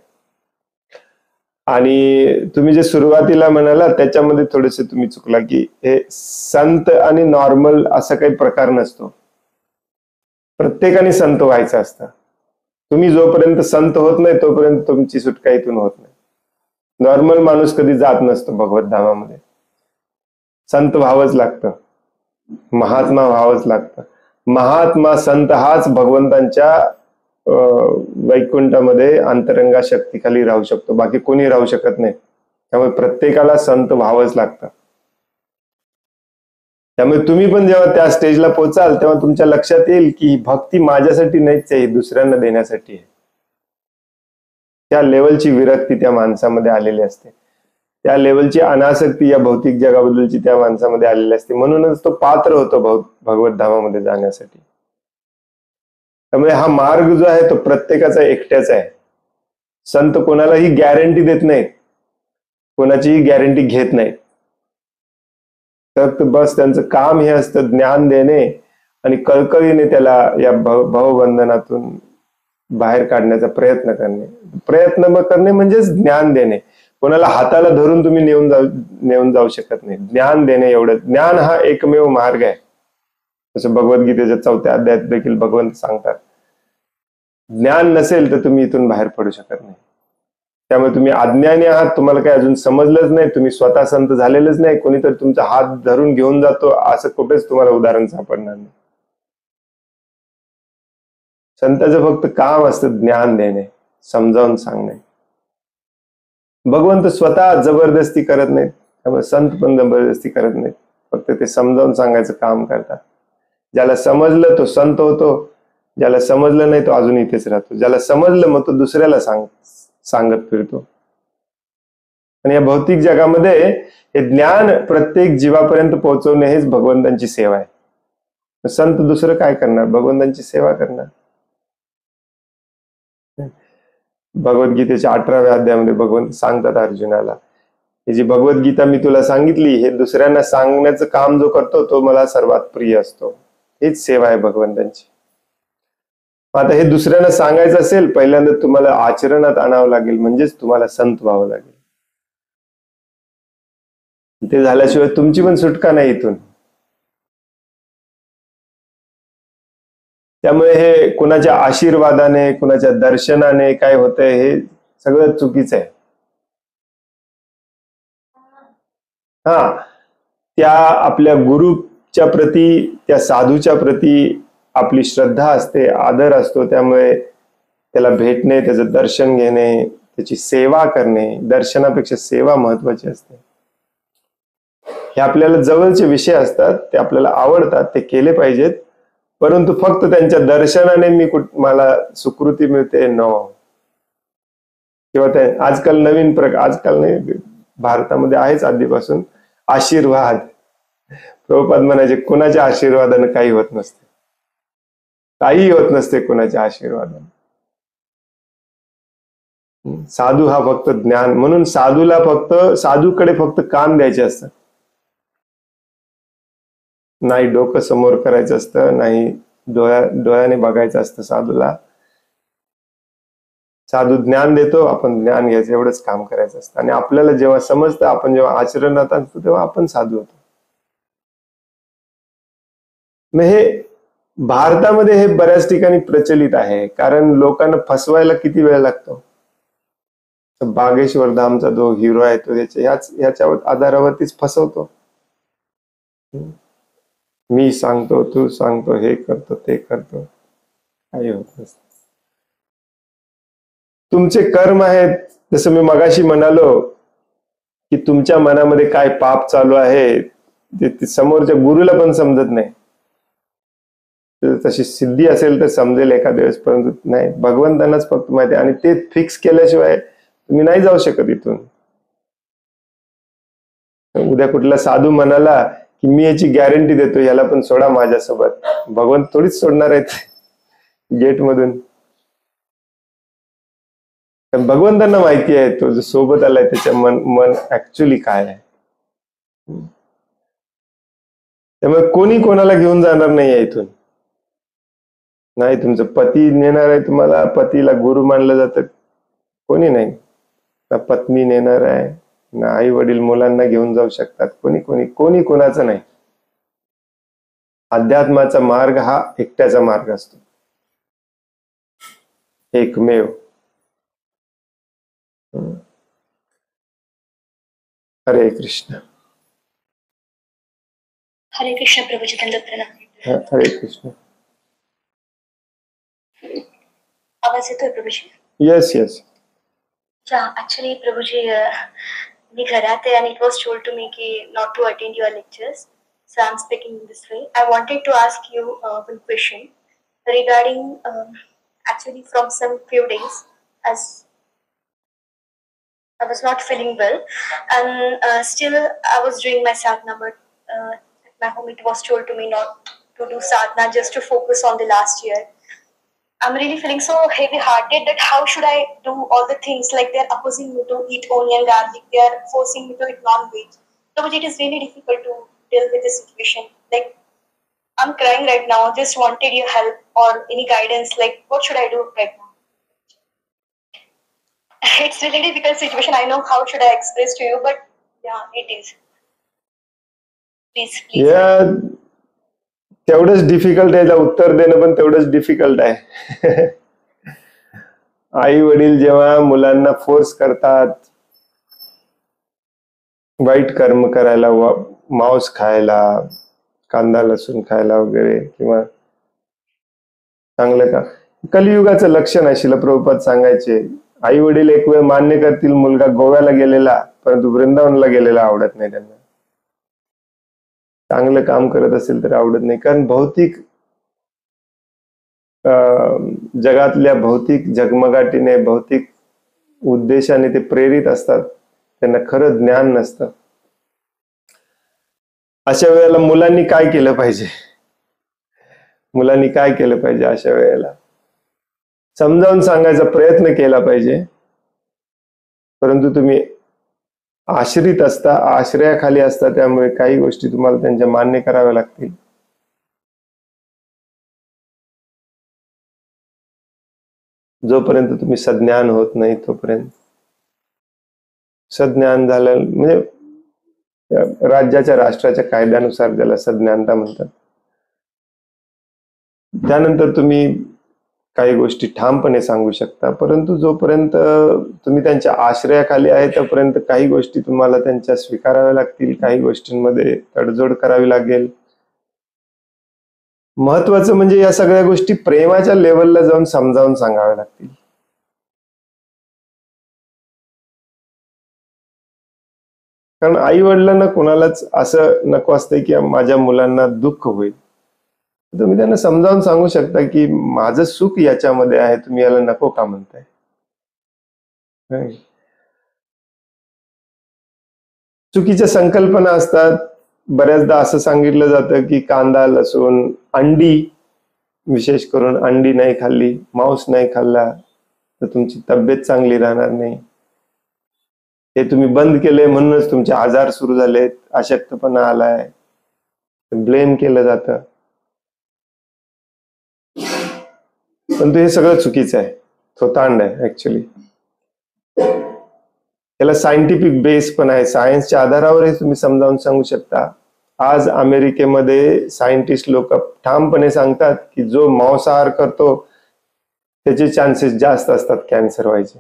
आणि तुम्ही जे सुरुवातीला म्हणाला त्याच्यामध्ये थोडेसे तुम्ही चुकला की हे संत आणि नॉर्मल असा काही प्रकार नसतो. प्रत्येकाने संत व्हायचं असतं. तुम्ही जोपर्यंत संत होत नाही तोपर्यंत तुमची सुटका इथून होत नाही. नॉर्मल माणूस कधी जात नसतो भगवत धामामध्ये. संत व्हावंच लागतं, महात्मा व्हावंच लागतं. महात्मा संत हाच भगवंतांच्या वैकुंठामध्ये अंतरंगा शक्तीखाली राहू शकतो, बाकी कोणी राहू शकत नाही. त्यामुळे प्रत्येकाला संत व्हावंच लागतं. त्यामुळे तुम्ही पण जेव्हा त्या स्टेजला पोहोचाल तेव्हा तुमच्या लक्षात येईल की भक्ती माझ्यासाठी नाहीच आहे, दुसऱ्यांना देण्यासाठी आहे. त्या लेवलची विरक्ती त्या माणसामध्ये आलेली असते, त्या लेवलची अनासक्ती या भौतिक जगाबद्दलची त्या माणसामध्ये आलेली असते. म्हणूनच तो पात्र होतो भगवत धामामध्ये जाण्यासाठी. त्यामुळे हा मार्ग जो आहे तो प्रत्येकाचा एकट्याचा आहे. संत कोणालाही गॅरंटी देत नाहीत, कोणाचीही गॅरंटी घेत नाहीत. तर बस त्यांचं काम हे असतं ज्ञान देणे आणि कळकळीने त्याला या भवबंधनातून बाहेर काढण्याचा प्रयत्न करणे. प्रयत्न करणे म्हणजेच ज्ञान देणे. कोणाला हाताला धरून तुम्ही नेऊन जाऊ शकत नाही. ज्ञान देणे एवढं. ज्ञान हा एकमेव मार्ग आहे. जसं भगवद्गीतेच्या 4थ्या अध्यायात देखील भगवंत सांगतात, ज्ञान नसेल तर तुम्ही इथून बाहेर पडू शकत नाही. त्यामुळे तुम्ही अज्ञानी आहात, तुम्हाला काही अजून समजलंच नाही, तुम्ही स्वतः संत झालेलेच नाही, कोणीतरी तुमचा हात धरून घेऊन जातो असं कुठेच तुम्हाला उदाहरण सापडणार नाही. संतांचं फक्त काम असतं ज्ञान देणे, समजावून सांगणे. भगवंत स्वतः जबरदस्ती करत नाहीत, त्यामुळे संत पण जबरदस्ती करत नाहीत, फक्त ते समजावून सांगायचं काम करतात. ज्याला समजलं तो संत होतो, ज्याला समजलं नाही तो अजून इथेच राहतो. ज्याला समजलं मग तो दुसऱ्याला सांगत फिरतो. आणि या भौतिक जगामध्ये हे ज्ञान प्रत्येक जीवापर्यंत पोहोचवणे हेच भगवंतांची सेवा आहे. संत दुसरं काय करणार? भगवंतांची सेवा करणार. भगवद्गीतेच्या 18व्या अध्यायामध्ये भगवंत सांगतात अर्जुनाला, ही जी भगवद्गीता मी तुला सांगितली हे दुसऱ्यांना सांगण्याचं काम जो करतो तो मला सर्वात प्रिय असतो. हीच सेवा आहे भगवंतांची. आता हे दुसऱ्यांना सांगायचं असेल, पहिल्यांदा तुम्हाला आचरणात आणावं लागेल, म्हणजेच तुम्हाला संत व्हावं लागेल. ते झाल्याशिवाय तुमची पण सुटका नाही इथून. त्यामुळे हे कुणाच्या आशीर्वादाने, कुणाच्या दर्शनाने काय होतंय हे सगळं चुकीचं आहे. त्या आपल्या गुरुच्या प्रती, त्या साधूच्या प्रती आपली श्रद्धा असते, आदर असतो. त्यामुळे त्याला भेटणे, त्याचं दर्शन घेणे, त्याची सेवा करणे, दर्शनापेक्षा सेवा महत्वाची असते. हे आपल्याला जवळचे विषय असतात, ते आपल्याला आवडतात, ते केले पाहिजेत. परंतु फक्त त्यांच्या दर्शनाने मला सुकृती मिळते नो. किंवा आजकाल नवीन आजकाल नाही, भारतामध्ये आहेच आधीपासून आशीर्वाद. प्रभुपाद म्हणायचे कोणाच्या आशीर्वादाने काही होत नसते, काही होत नसते कोणाच्या आशीर्वादाने. साधू हा फक्त ज्ञान, म्हणून साधूकडे फक्त कान द्यायचे असतात, नाही डोकं समोर करायचं असतं, नाही डोळ्याने बघायचं असतं साधूला. साधू ज्ञान देतो, आपण ज्ञान घ्यायचं, एवढंच काम करायचं असतं. आणि आपल्याला जेव्हा समजतं, आपण जेव्हा आचरणात आणतो तेव्हा आपण साधू होतो. मग हे भारतामध्ये हे बऱ्याच ठिकाणी प्रचलित आहे, कारण लोकांना फसवायला किती वेळ लागतो. बागेश्वर धामचा जो हिरो आहे तो ह्याच्या आधारावरतीच फसवतो. मी सांगतो, तू सांगतो, हे करतो, ते करतो, काही होत नसतं. तुमचे कर्म आहेत. जसं मी मगाशी म्हणालो की तुमच्या मनामध्ये काय पाप चालू आहे ते समोरच्या गुरुला पण समजत नाही. तशी सिद्धी असेल तर समजेल एखाद्या वेळेस, परंतु नाही, भगवंतांनाच फक्त माहिती आहे. आणि ते फिक्स केल्याशिवाय तुम्ही नाही जाऊ शकत इथून. उद्या कुठला साधू म्हणाला की मी याची गॅरंटी देतो, याला पण सोडा माझ्यासोबत, भगवंत थोडीच सोडणार आहेत गेट मधून. भगवंतांना माहिती आहे तो जो सोबत आलाय त्याच्या मन ऍक्च्युली काय आहे. त्यामुळे कोणी कोणाला घेऊन जाणार नाही इथून. नाही तुमचं पती नेणार आहे तुम्हाला, पतीला गुरु मानलं जातं, कोणी नाही. ना पत्नी नेणार आहे, ना आई वडील मुलांना घेऊन जाऊ शकतात, कोणी कोणाचं नाही. अध्यात्माचा मार्ग हा एकट्याचा मार्ग असतो, एकमेव. हरे कृष्ण. हरे कृष्ण प्रभुजी, दंडवत प्रणाम. हरे कृष्ण. आवाज येतोय प्रभुजी? Yes yes. ऍक्च्युली प्रभुजी, मी घरात आहे आणि it was told to me की not to attend your lectures, so I'm speaking in this way. I wanted to ask you one question regarding actually from some few days, as I was not feeling well, and still I was doing my sadhana, but at my home it was told to me not to do sadhana, just to focus on the last year. I'm really feeling so heavy-hearted that how should I do all the things, like they're opposing me to eat onion garlic, they're forcing me to eat non-veg. So but it is really difficult to deal with this situation. Like I'm crying right now. Just wanted your help or any guidance. Like what should I do right now? It's really difficult situation. I know how should I express to you, but yeah, it is. Please. या तेवढंच difficult आहे, उत्तर देणं पण तेवढंच difficult आहे. आई वडील जेव्हा मुलांना फोर्स करतात वाईट कर्म करायला, मांस खायला, कांदा लसूण खायला वगैरे, किंवा चांगलं का, कलियुगाचं लक्षण आहे. शिला प्रभुपाद सांगायचे, आई वडील एक वेळ मान्य करतील मुलगा गोव्याला गेलेला, परंतु वृंदावनला गेलेला आवडत नाही त्यांना. चांगलं काम करत असेल तर आवडत नाही, कारण भौतिक जगातल्या भौतिक झगमगाटीने, भौतिक उद्देशाने ते प्रेरित असतात, त्यांना खरं ज्ञान नसतं. अशा वेळेला मुलांनी काय केलं पाहिजे? मुलांनी काय केलं पाहिजे अशा वेळेला? समजावून सांगायचा प्रयत्न केला पाहिजे, परंतु तुम्ही आश्रित असता, आश्रयाखाली असता, त्यामुळे काही गोष्टी तुम्हाला त्यांच्या मान्य कराव्या लागतील. जोपर्यंत तुम्ही सज्ञान होत नाही तोपर्यंत. सज्ञान झालं म्हणजे राज्याच्या, राष्ट्राच्या कायद्यानुसार ज्याला सज्ञानता म्हणतात, त्यानंतर तुम्ही काही गोष्टी ठामपणे सांगू शकता. परंतु जोपर्यंत तुम्ही त्यांच्या आश्रयाखाली आहे तोपर्यंत काही गोष्टी तुम्हाला त्यांच्या स्वीकाराव्या लागतील, काही गोष्टींमध्ये तडजोड करावी लागेल. महत्वाचं म्हणजे या सगळ्या गोष्टी प्रेमाच्या लेवलला जाऊन समजावून सांगाव्या लागतील. कारण आई वडिलांना कोणालाच असं नको असतंय की माझ्या मुलांना दुःख होईल. तुम्ही त्यांना समजावून सांगू शकता की माझं सुख याच्यामध्ये आहे, तुम्ही याला नको का म्हणताय. चुकीच्या संकल्पना असतात. बऱ्याचदा असं सांगितलं जातं की कांदा लसूण, अंडी, विशेष करून अंडी नाही खाल्ली, मांस नाही खाल्ला तर तुमची तब्येत चांगली राहणार नाही. हे तुम्ही बंद केले म्हणूनच तुमचे आजार सुरू झालेत, अशक्तपणा आलाय, ब्लेम केलं जातं. पण हे सगळं चुकीचं आहे, थोतांड आहे ऍक्च्युली. त्याला सायंटिफिक बेस पण आहे. सायन्सच्या आधारावरही तुम्ही समजावून सांगू शकता. आज अमेरिकेमध्ये सायंटिस्ट लोक ठामपणे सांगतात की जो मांसाहार करतो त्याचे चान्सेस जास्त असतात कॅन्सर व्हायचे.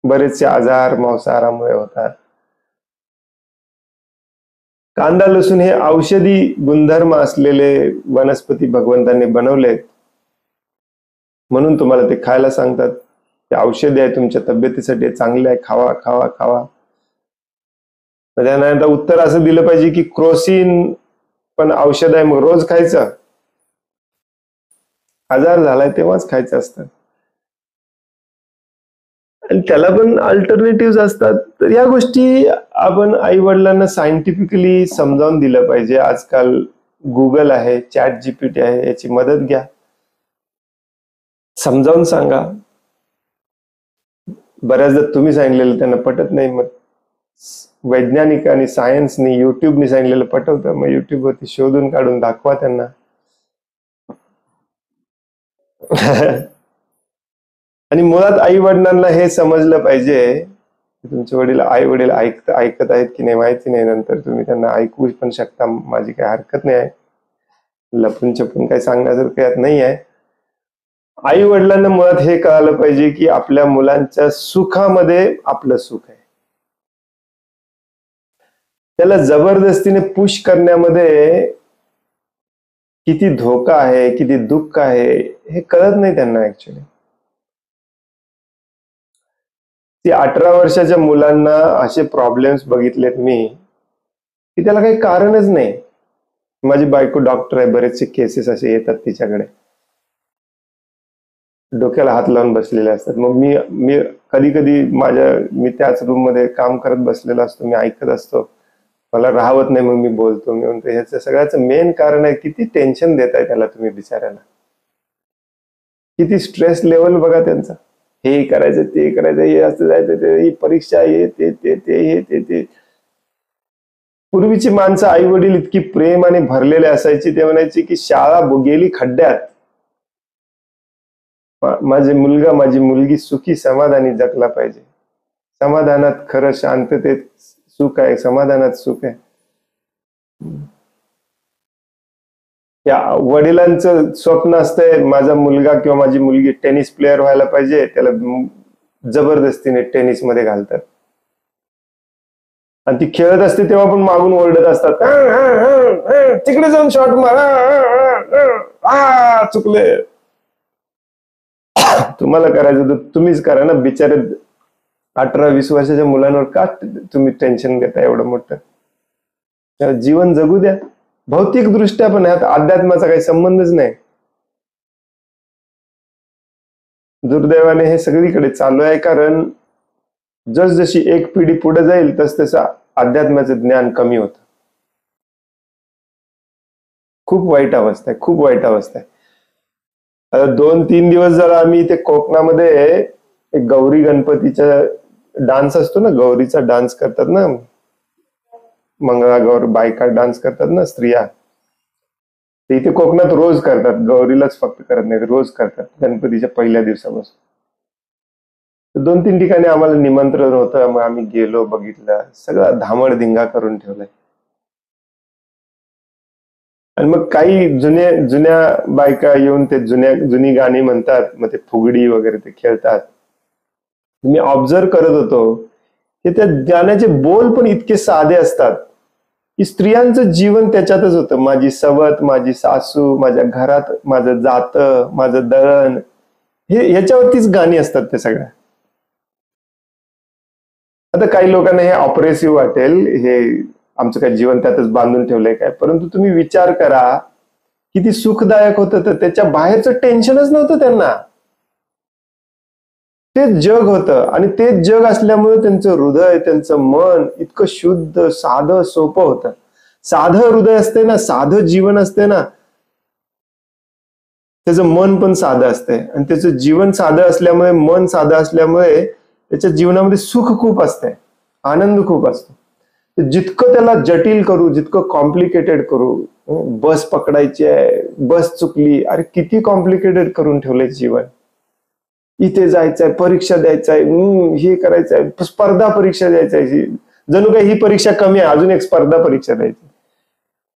बरेचसे आजार मांसाहारामुळे होतात. कांदा लसूण हे औषधी गुणधर्म असलेले वनस्पती भगवंतांनी बनवलेत, म्हणून तुम्हाला ते खायला सांगतात. ते औषधी आहे, तुमच्या तब्येतीसाठी चांगले आहे, खावा खावा खावा. त्यानंतर उत्तर असं दिलं पाहिजे की क्रोसिन पण औषध आहे, मग रोज खायचं? आजार झालाय तेव्हाच खायचं असतं. आणि त्याला पण अल्टरनेटिव्ह असतात. तर या गोष्टी आपण आई वडिलांना सायंटिफिकली समजावून दिलं पाहिजे. आजकाल गुगल आहे, चॅट जीपीटी आहे, याची मदत घ्या, समजावून सांगा. बऱ्याचदा तुम्ही सांगितलेलं त्यांना पटत नाही, मग वैज्ञानिक आणि सायन्सनी, युट्यूबनी सांगितलेलं पटवतं, मग युट्यूब वरती शोधून काढून दाखवा त्यांना. आणि मुळात आई वडिलांना हे समजलं पाहिजे, तुमचे वडील आई वडील ऐकत आहेत की नाही माहिती नाही, नंतर तुम्ही त्यांना ऐकू पण शकता, माझी काही हरकत नाही आहे, लपून छपून काही सांगण्यासारखं यात नाही आहे. आई वडिलांना मुळात हे कळालं पाहिजे की आपल्या मुलांच्या सुखामध्ये आपलं सुख आहे. त्याला जबरदस्तीने पुश करण्यामध्ये किती धोका आहे, किती दुःख आहे हे कळत नाही त्यांना ऍक्च्युली. 18 वर्षाच्या मुलांना असे प्रॉब्लेम्स बघितलेत मी की त्याला काही कारणच नाही. माझी बायको डॉक्टर आहे, बरेचसे केसेस असे येतात तिच्याकडे. डोक्याला हात लावून बसलेले असतात. मग मी मी कधी कधी मी त्याच रूम मध्ये काम करत बसलेलो असतो, मी ऐकत असतो, मला राहवत नाही, मग मी बोलतो. मी म्हणतो ह्याचं सगळ्याचं मेन कारण आहे, किती टेन्शन देताय त्याला तुम्ही बिचाऱ्याला, किती स्ट्रेस लेवल बघा त्यांचा. हे करायचं, ते करायचं, हे असं जायचं, ते ही परीक्षा, हे ते ते ते हे ते ते. पूर्वीची माणसं, आई वडील इतकी प्रेमाने भरलेले असायची, ते म्हणायची की शाळा गेली खड्ड्यात, माझे मुलगा माझी मुलगी सुखी समाधानी जगला पाहिजे. समाधानात खरं शांततेत सुख आहे, समाधानात सुख आहे. या वडिलांचं स्वप्न असतंय माझा मुलगा किंवा माझी मुलगी टेनिस प्लेअर व्हायला पाहिजे, त्याला जबरदस्तीने टेनिस मध्ये घालतात, आणि ती खेळत असते तेव्हा पण मागून ओरडत असतात, तिकडे जाऊन शॉट मारा, चुकले. तुम्हाला करायचं तर तुम्हीच करा ना. बिचारे 18-20 वर्षाच्या मुलांवर का तुम्ही टेन्शन घेता एवढं मोठं? त्याला जीवन जगू द्या. भौतिक दृष्ट्या पण ह्यात अध्यात्माचा काही संबंधच नाही. दुर्दैवाने हे सगळीकडे चालू आहे, कारण जसजशी एक पिढी पुढे जाईल तस तसं अध्यात्माचं ज्ञान कमी होतं. खूप वाईट अवस्था आहे, खूप वाईट अवस्था आहे. 2-3 दिवस जरा आम्ही इथे कोकणामध्ये एक गौरी गणपतीचा डान्स असतो ना, गौरीचा डान्स करतात ना, मंगळागौर बायका डान्स करतात ना, स्त्रिया, ते इथे कोकणात रोज करतात. गौरीलाच फक्त करत नाही, रोज करतात गणपतीच्या पहिल्या दिवसापासून. 2-3 ठिकाणी आम्हाला निमंत्रण होतं, मग आम्ही गेलो, बघितलं, सगळा धामडधिंगा करून ठेवलाय. आणि मग काही जुन्या बायका येऊन ते जुनी गाणी म्हणतात, मग ते फुगडी वगैरे ते खेळतात. मी ऑब्झर्व करत होतो की त्या गाण्याचे बोल पण इतके साधे असतात की स्त्रियांचं जीवन त्याच्यातच होतं. माझी सवत, माझी सासू, माझ्या घरात माझं जातं, माझं दळण, हे ह्याच्यावरतीच गाणी असतात ते सगळ्या. आता काही लोकांना हे ऑप्रेसिव्ह वाटेल, हे आमचं काय जीवन त्यातच बांधून ठेवलंय काय, परंतु तुम्ही विचार करा किती सुखदायक होतं. तर त्याच्या बाहेरचं टेन्शनच नव्हतं त्यांना, तेच जग होतं. आणि तेच जग असल्यामुळे त्यांचं हृदय, त्यांचं मन इतकं शुद्ध, साधं, सोपं होतं. साधं हृदय असते ना, साधं जीवन असते ना, त्याचं मन पण साधं असते. आणि त्याचं जीवन साधं असल्यामुळे, मन साधं असल्यामुळे त्याच्या जीवनामध्ये सुख खूप असते, आनंद खूप असतो. जितकं त्याला जटिल करू, जितकं कॉम्प्लिकेटेड करू, बस पकडायची आहे, बस चुकली, अरे किती कॉम्प्लिकेटेड करून ठेवलंय जीवन. इथे जायचंय, परीक्षा द्यायचंय, हे करायचंय, स्पर्धा परीक्षा द्यायचंय, जणू काही ही परीक्षा कमी आहे, अजून एक स्पर्धा परीक्षा द्यायची.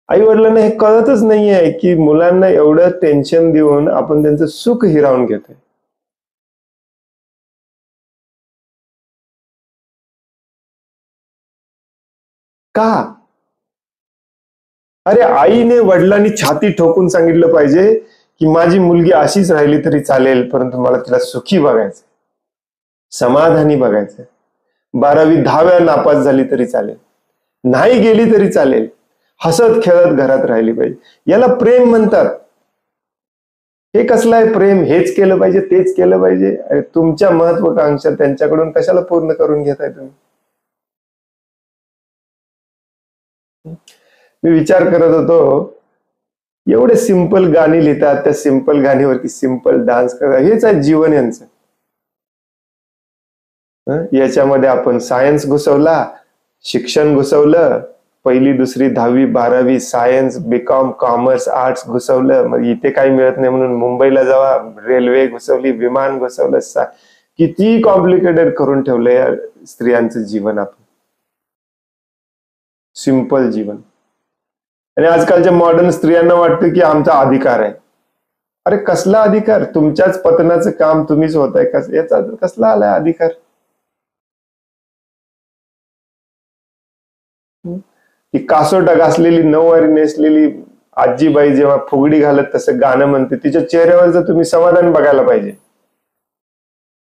आई वडिलांना हे कळतच नाहीये की मुलांना एवढं टेन्शन देऊन आपण त्यांचं सुख हिरावून घेतोय. का? अरे आईने वडिलांनी छाती ठोकून सांगितलं पाहिजे की माझी मुलगी अशीच राहिली तरी चालेल, परंतु मला तिला सुखी बघायचं, समाधानी बघायचं. 12वी 10व्या नापास झाली तरी चालेल, नाही गेली तरी चालेल, हसत खेळत घरात राहिली पाहिजे. याला प्रेम म्हणतात. हे कसलं आहे प्रेम? हेच केलं पाहिजे, तेच केलं पाहिजे. अरे तुमच्या महत्वाकांक्षा त्यांच्याकडून कशाला पूर्ण करून घेताय तुम्ही? मी विचार करत होतो, एवढे सिंपल गाणी लिहितात, त्या सिंपल गाणीवरती सिंपल डान्स करतात, हेच आहे जीवन यांचं. याच्यामध्ये आपण सायन्स घुसवला, शिक्षण घुसवलं, 1ली 2री 10वी 12वी सायन्स, बीकॉम, कॉमर्स, आर्ट्स घुसवलं. मग इथे काही मिळत नाही म्हणून मुंबईला जावा, रेल्वे घुसवली, विमान घुसवलं, किती कॉम्प्लिकेटेड करून ठेवलंय या स्त्रियांचं जीवन. आपण सिंपल जीवन. आणि आजकालच्या मॉडर्न स्त्रियांना वाटतं की आमचा अधिकार आहे. अरे कसला अधिकार? तुमच्याच पतनाचं काम तुम्हीच होताय, याचा कसला आलाय अधिकार? ती कासोटा घासलेली, नऊवारी नेसलेली आजीबाई जेव्हा फुगडी घालत तसं गाणं म्हणते, तिच्या चेहऱ्यावरचं तुम्ही समाधान बघायला पाहिजे.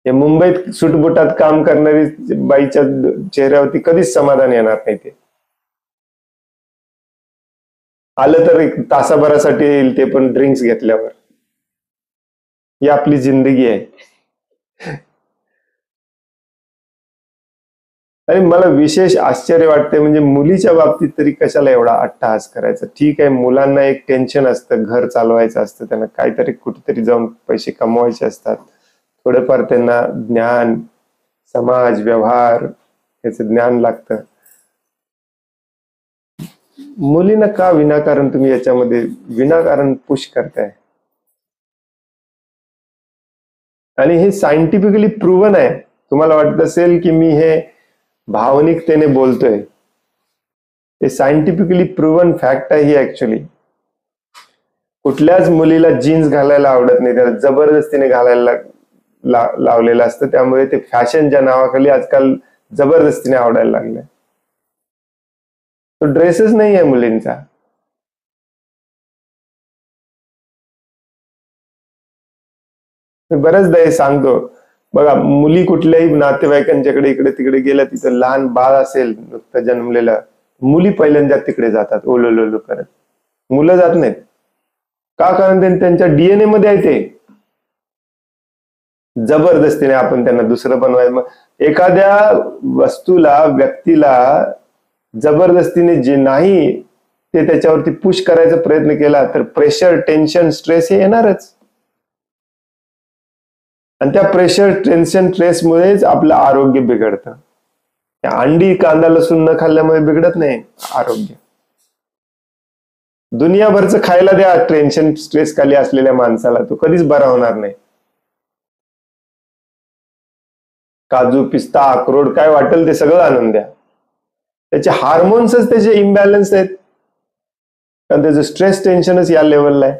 हे मुंबईत सुटबुटात काम करणारी बाईच्या चेहऱ्यावरती कधीच समाधान येणार नाही. ते आलं तर एक तासाभरासाठी येईल, ते पण ड्रिंक्स घेतल्यावर. ही आपली जिंदगी आहे. आणि मला विशेष आश्चर्य वाटते म्हणजे मुलीच्या बाबतीत तरी कशाला एवढा अट्टहास करायचा. ठीक आहे, मुलांना एक टेन्शन असतं, घर चालवायचं असतं, त्यांना काहीतरी कुठेतरी जाऊन पैसे कमवायचे असतात, थोडंफार त्यांना ज्ञान, समाज व्यवहार याचं ज्ञान लागतं. मुलींना का विनाकारण तुम्ही याच्यामध्ये विनाकारण पुश करताय? आणि हे सायंटिफिकली प्रूव्हन आहे. तुम्हाला वाटत असेल की मी हे भावनिकतेने बोलतोय, हे सायंटिफिकली प्रूव्हन फॅक्ट आहे ही. ऍक्च्युअली कुठल्याच मुलीला जीन्स घालायला आवडत नाही, त्याला जबरदस्तीने घालायला लावलेलं असतं. त्यामुळे ते फॅशनच्या नावाखाली आजकाल जबरदस्तीने आवडायला लागले. तो ड्रेसच नाही आहे मुलींचा. मी बऱ्याचदा हे सांगतो बघा, मुली कुठल्याही नातेवाईकांच्याकडे इकडे तिकडे गेल्या, तिथं लहान बाळ असेल नुकतं जन्मलेलं, मुली पहिल्यांदा तिकडे जातात ओलोलोलो करत, मुलं जात नाहीत. का? कारण त्यांच्या डीएनए मध्ये आहे ते. जबरदस्तीने आपण त्यांना दुसरं बनवायचं. मग एखाद्या वस्तूला, व्यक्तीला जबरदस्तीने जे नाही ते त्याच्यावरती पुश करायचा प्रयत्न केला तर प्रेशर, टेन्शन, स्ट्रेस हे येणारच. आणि त्या प्रेशर, टेन्शन, स्ट्रेसमुळेच आपलं आरोग्य बिघडतं. अंडी, कांदा, लसूण न खाल्ल्यामुळे बिघडत नाही आरोग्य. दुनियाभरचं खायला द्या टेन्शन, स्ट्रेस खाली असलेल्या माणसाला, तो कधीच बरा होणार नाही. काजू, पिस्ता, अक्रोड, काय वाटेल ते सगळं आणून द्या, त्याचे हार्मोन्सच त्याचे इम्बॅलन्स आहेत, कारण त्याचं स्ट्रेस, टेन्शनच या लेवलला आहे.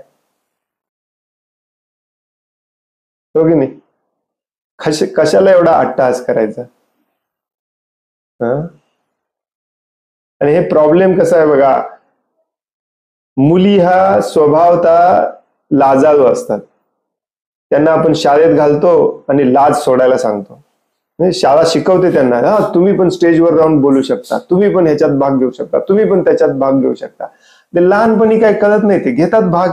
हो की नाही? कशाला एवढा अट्टहास करायचा? आणि हे प्रॉब्लेम कसा आहे बघा, मुली हा स्वभावतः लाजाळू असतात. त्यांना आपण शाळेत घालतो आणि लाज सोडायला सांगतो. शाळा शिकवते त्यांना, हा तुम्ही पण स्टेजवर जाऊन बोलू शकता, तुम्ही पण ह्याच्यात भाग घेऊ शकता, तुम्ही पण त्याच्यात भाग घेऊ शकता. ते लहानपणी काय कळत नाही, ते घेतात भाग.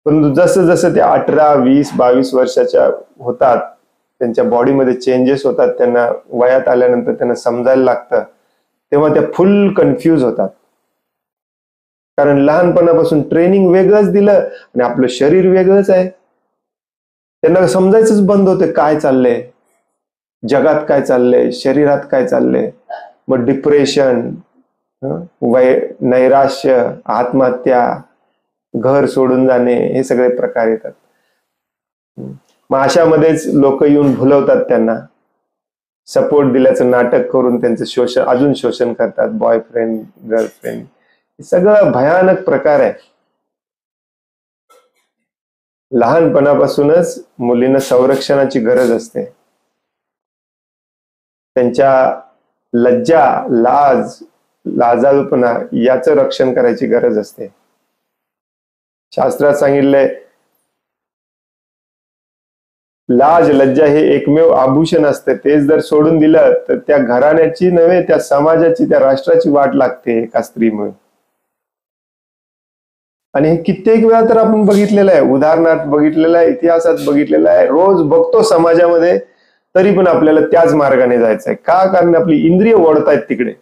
परंतु जसं जसं ते 18, 20, 22 वर्षाच्या होतात, त्यांच्या बॉडीमध्ये चेंजेस होतात, त्यांना वयात आल्यानंतर त्यांना समजायला लागतं, तेव्हा त्या फुल कन्फ्यूज होतात. कारण लहानपणापासून ट्रेनिंग वेगळंच दिलं आणि आपलं शरीर वेगळंच आहे. त्यांना समजायचंच बंद होतं काय चाललंय जगात, काय चाललंय शरीरात, काय चाललंय. मग डिप्रेशन, नैराश्य, आत्महत्या, घर सोडून जाणे, हे सगळे प्रकार येतात. मग अशामध्येच लोक येऊन भुलवतात त्यांना, सपोर्ट दिल्याचं नाटक करून त्यांचं शोषण, अजून शोषण करतात. बॉयफ्रेंड, गर्लफ्रेंड, सगळं भयानक प्रकार आहे. लहानपणापासूनच मुलींना संरक्षणाची गरज असते. त्यांच्या लज्जा, लाज, लाजाळूपणा याचं रक्षण करायची गरज असते. शास्त्रात सांगितलंय, लाज, लज्जा हे एकमेव आभूषण असते. तेच जर सोडून दिलं तर त्या घराण्याची नव्हे, त्या समाजाची, त्या राष्ट्राची वाट लागते एका स्त्रीमुळे. आणि हे कित्येक वेळा तर आपण बघितलेलं आहे, उदाहरणार्थ बघितलेलं आहे, इतिहासात बघितलेलं आहे, रोज बघतो समाजामध्ये. तरी पण आपल्याला त्याच मार्गाने जायचंय. का? कारण आपली इंद्रिय ओढतायत तिकडे.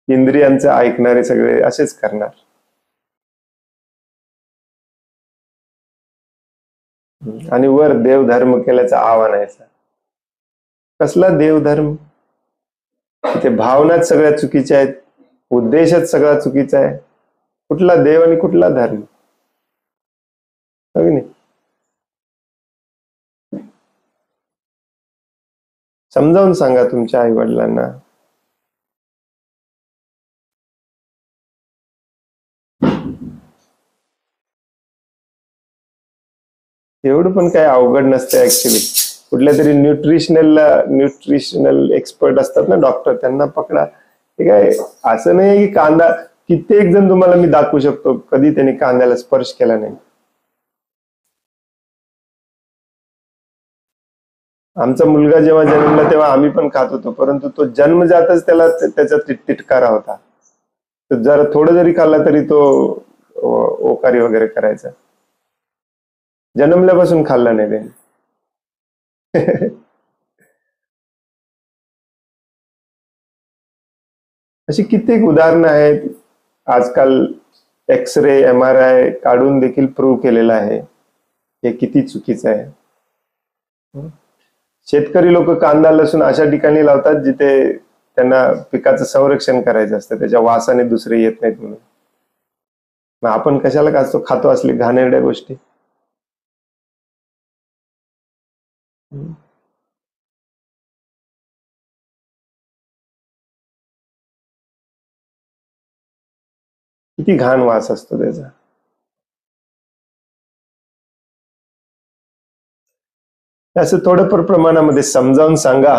इंद्रियांचं ऐकणारे सगळे असेच करणार. आणि वर देवधर्म केल्याचं आव्हानायचं. कसला देवधर्म? ते भावनाच सगळ्या चुकीच्या आहेत, उद्देशच सगळा चुकीचा आहे. कुठला देव आणि कुठला धर्म? नाही, समजावून सांगा तुमच्या आई वडिलांना. एवढं पण काय अवघड नसतं ऍक्च्युली. कुठल्या तरी न्यूट्रिशनल एक्सपर्ट असतात ना, डॉक्टर, त्यांना पकडा. हे काय असं नाही की कांदा, कित्येक जण तुम्हाला मी दाखवू शकतो कधी त्यांनी कांद्याला स्पर्श केला नाही. आमचा मुलगा जेव्हा जन्मला तेव्हा आम्ही पण खात होतो, परंतु तो जन्मजातच त्याला त्याचा तिटकारा होता. तर जरा थोडं जरी खाल्ला तरी तो ओकारी वगैरे करायचा. जन्मल्यापासून खाल्ला नाही त्याने. अशी कित्येक उदाहरणं आहेत. आजकाल एक्सरे MRI काढून देखील प्रूव्ह केलेलं आहे हे किती चुकीचं आहे. शेतकरी लोक कांदा लसूण अशा ठिकाणी लावतात जिथे त्यांना पिकाचं संरक्षण करायचं असतं, त्याच्या वासाने दुसरे येत नाहीत म्हणून. मग आपण कशाला खातो असली घाणेरड्या गोष्टी. किती घाण वास असतो त्याचा. असं थोडंफार प्रमाणामध्ये समजावून सांगा,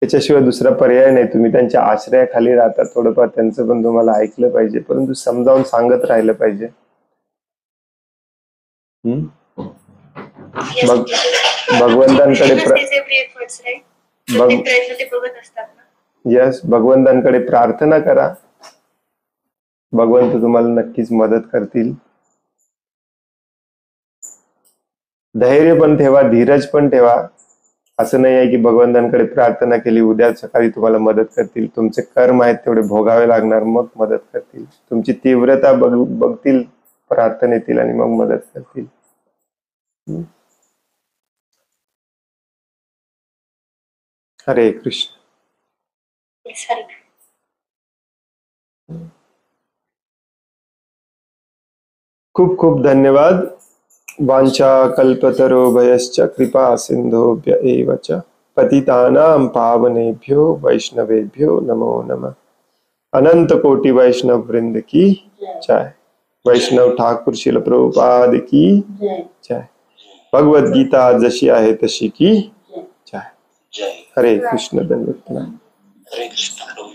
त्याच्याशिवाय दुसरा पर्याय नाही. तुम्ही त्यांच्या आश्रयाखाली राहता, थोडंफार त्यांचं पण तुम्हाला ऐकलं पाहिजे, परंतु समजावून सांगत राहिलं पाहिजे. भगवंतांकडे भगवंतांकडे प्रार्थना करा, भगवंत तुम्हाला नक्कीच मदत करतील. धैर्य पण ठेवा, धीरज पण ठेवा. असं नाही आहे की भगवंतांकडे प्रार्थना केली उद्या सकाळी तुम्हाला मदत करतील. तुमचे कर्म आहेत तेवढे भोगावे लागणार, मग मदत करतील. तुमची तीव्रता बघतील प्रार्थनेतील आणि मग मदत करतील. हरे कृष्ण. खूप खूप धन्यवाद. वांछा कल्पतरोभयश्च कृपा सिंधुभ्य एव च पतितानां पावनेभ्यो वैष्णवेभ्यो नमो नमः. अनंत कोटि वैष्णव वृंद की जय. वैष्णव ठाकुर शिल प्रभुपाद की जय. भगवद गीता जशी आहे तशी की जय. हरे कृष्ण. धन्यवाद. हरे कृष्ण.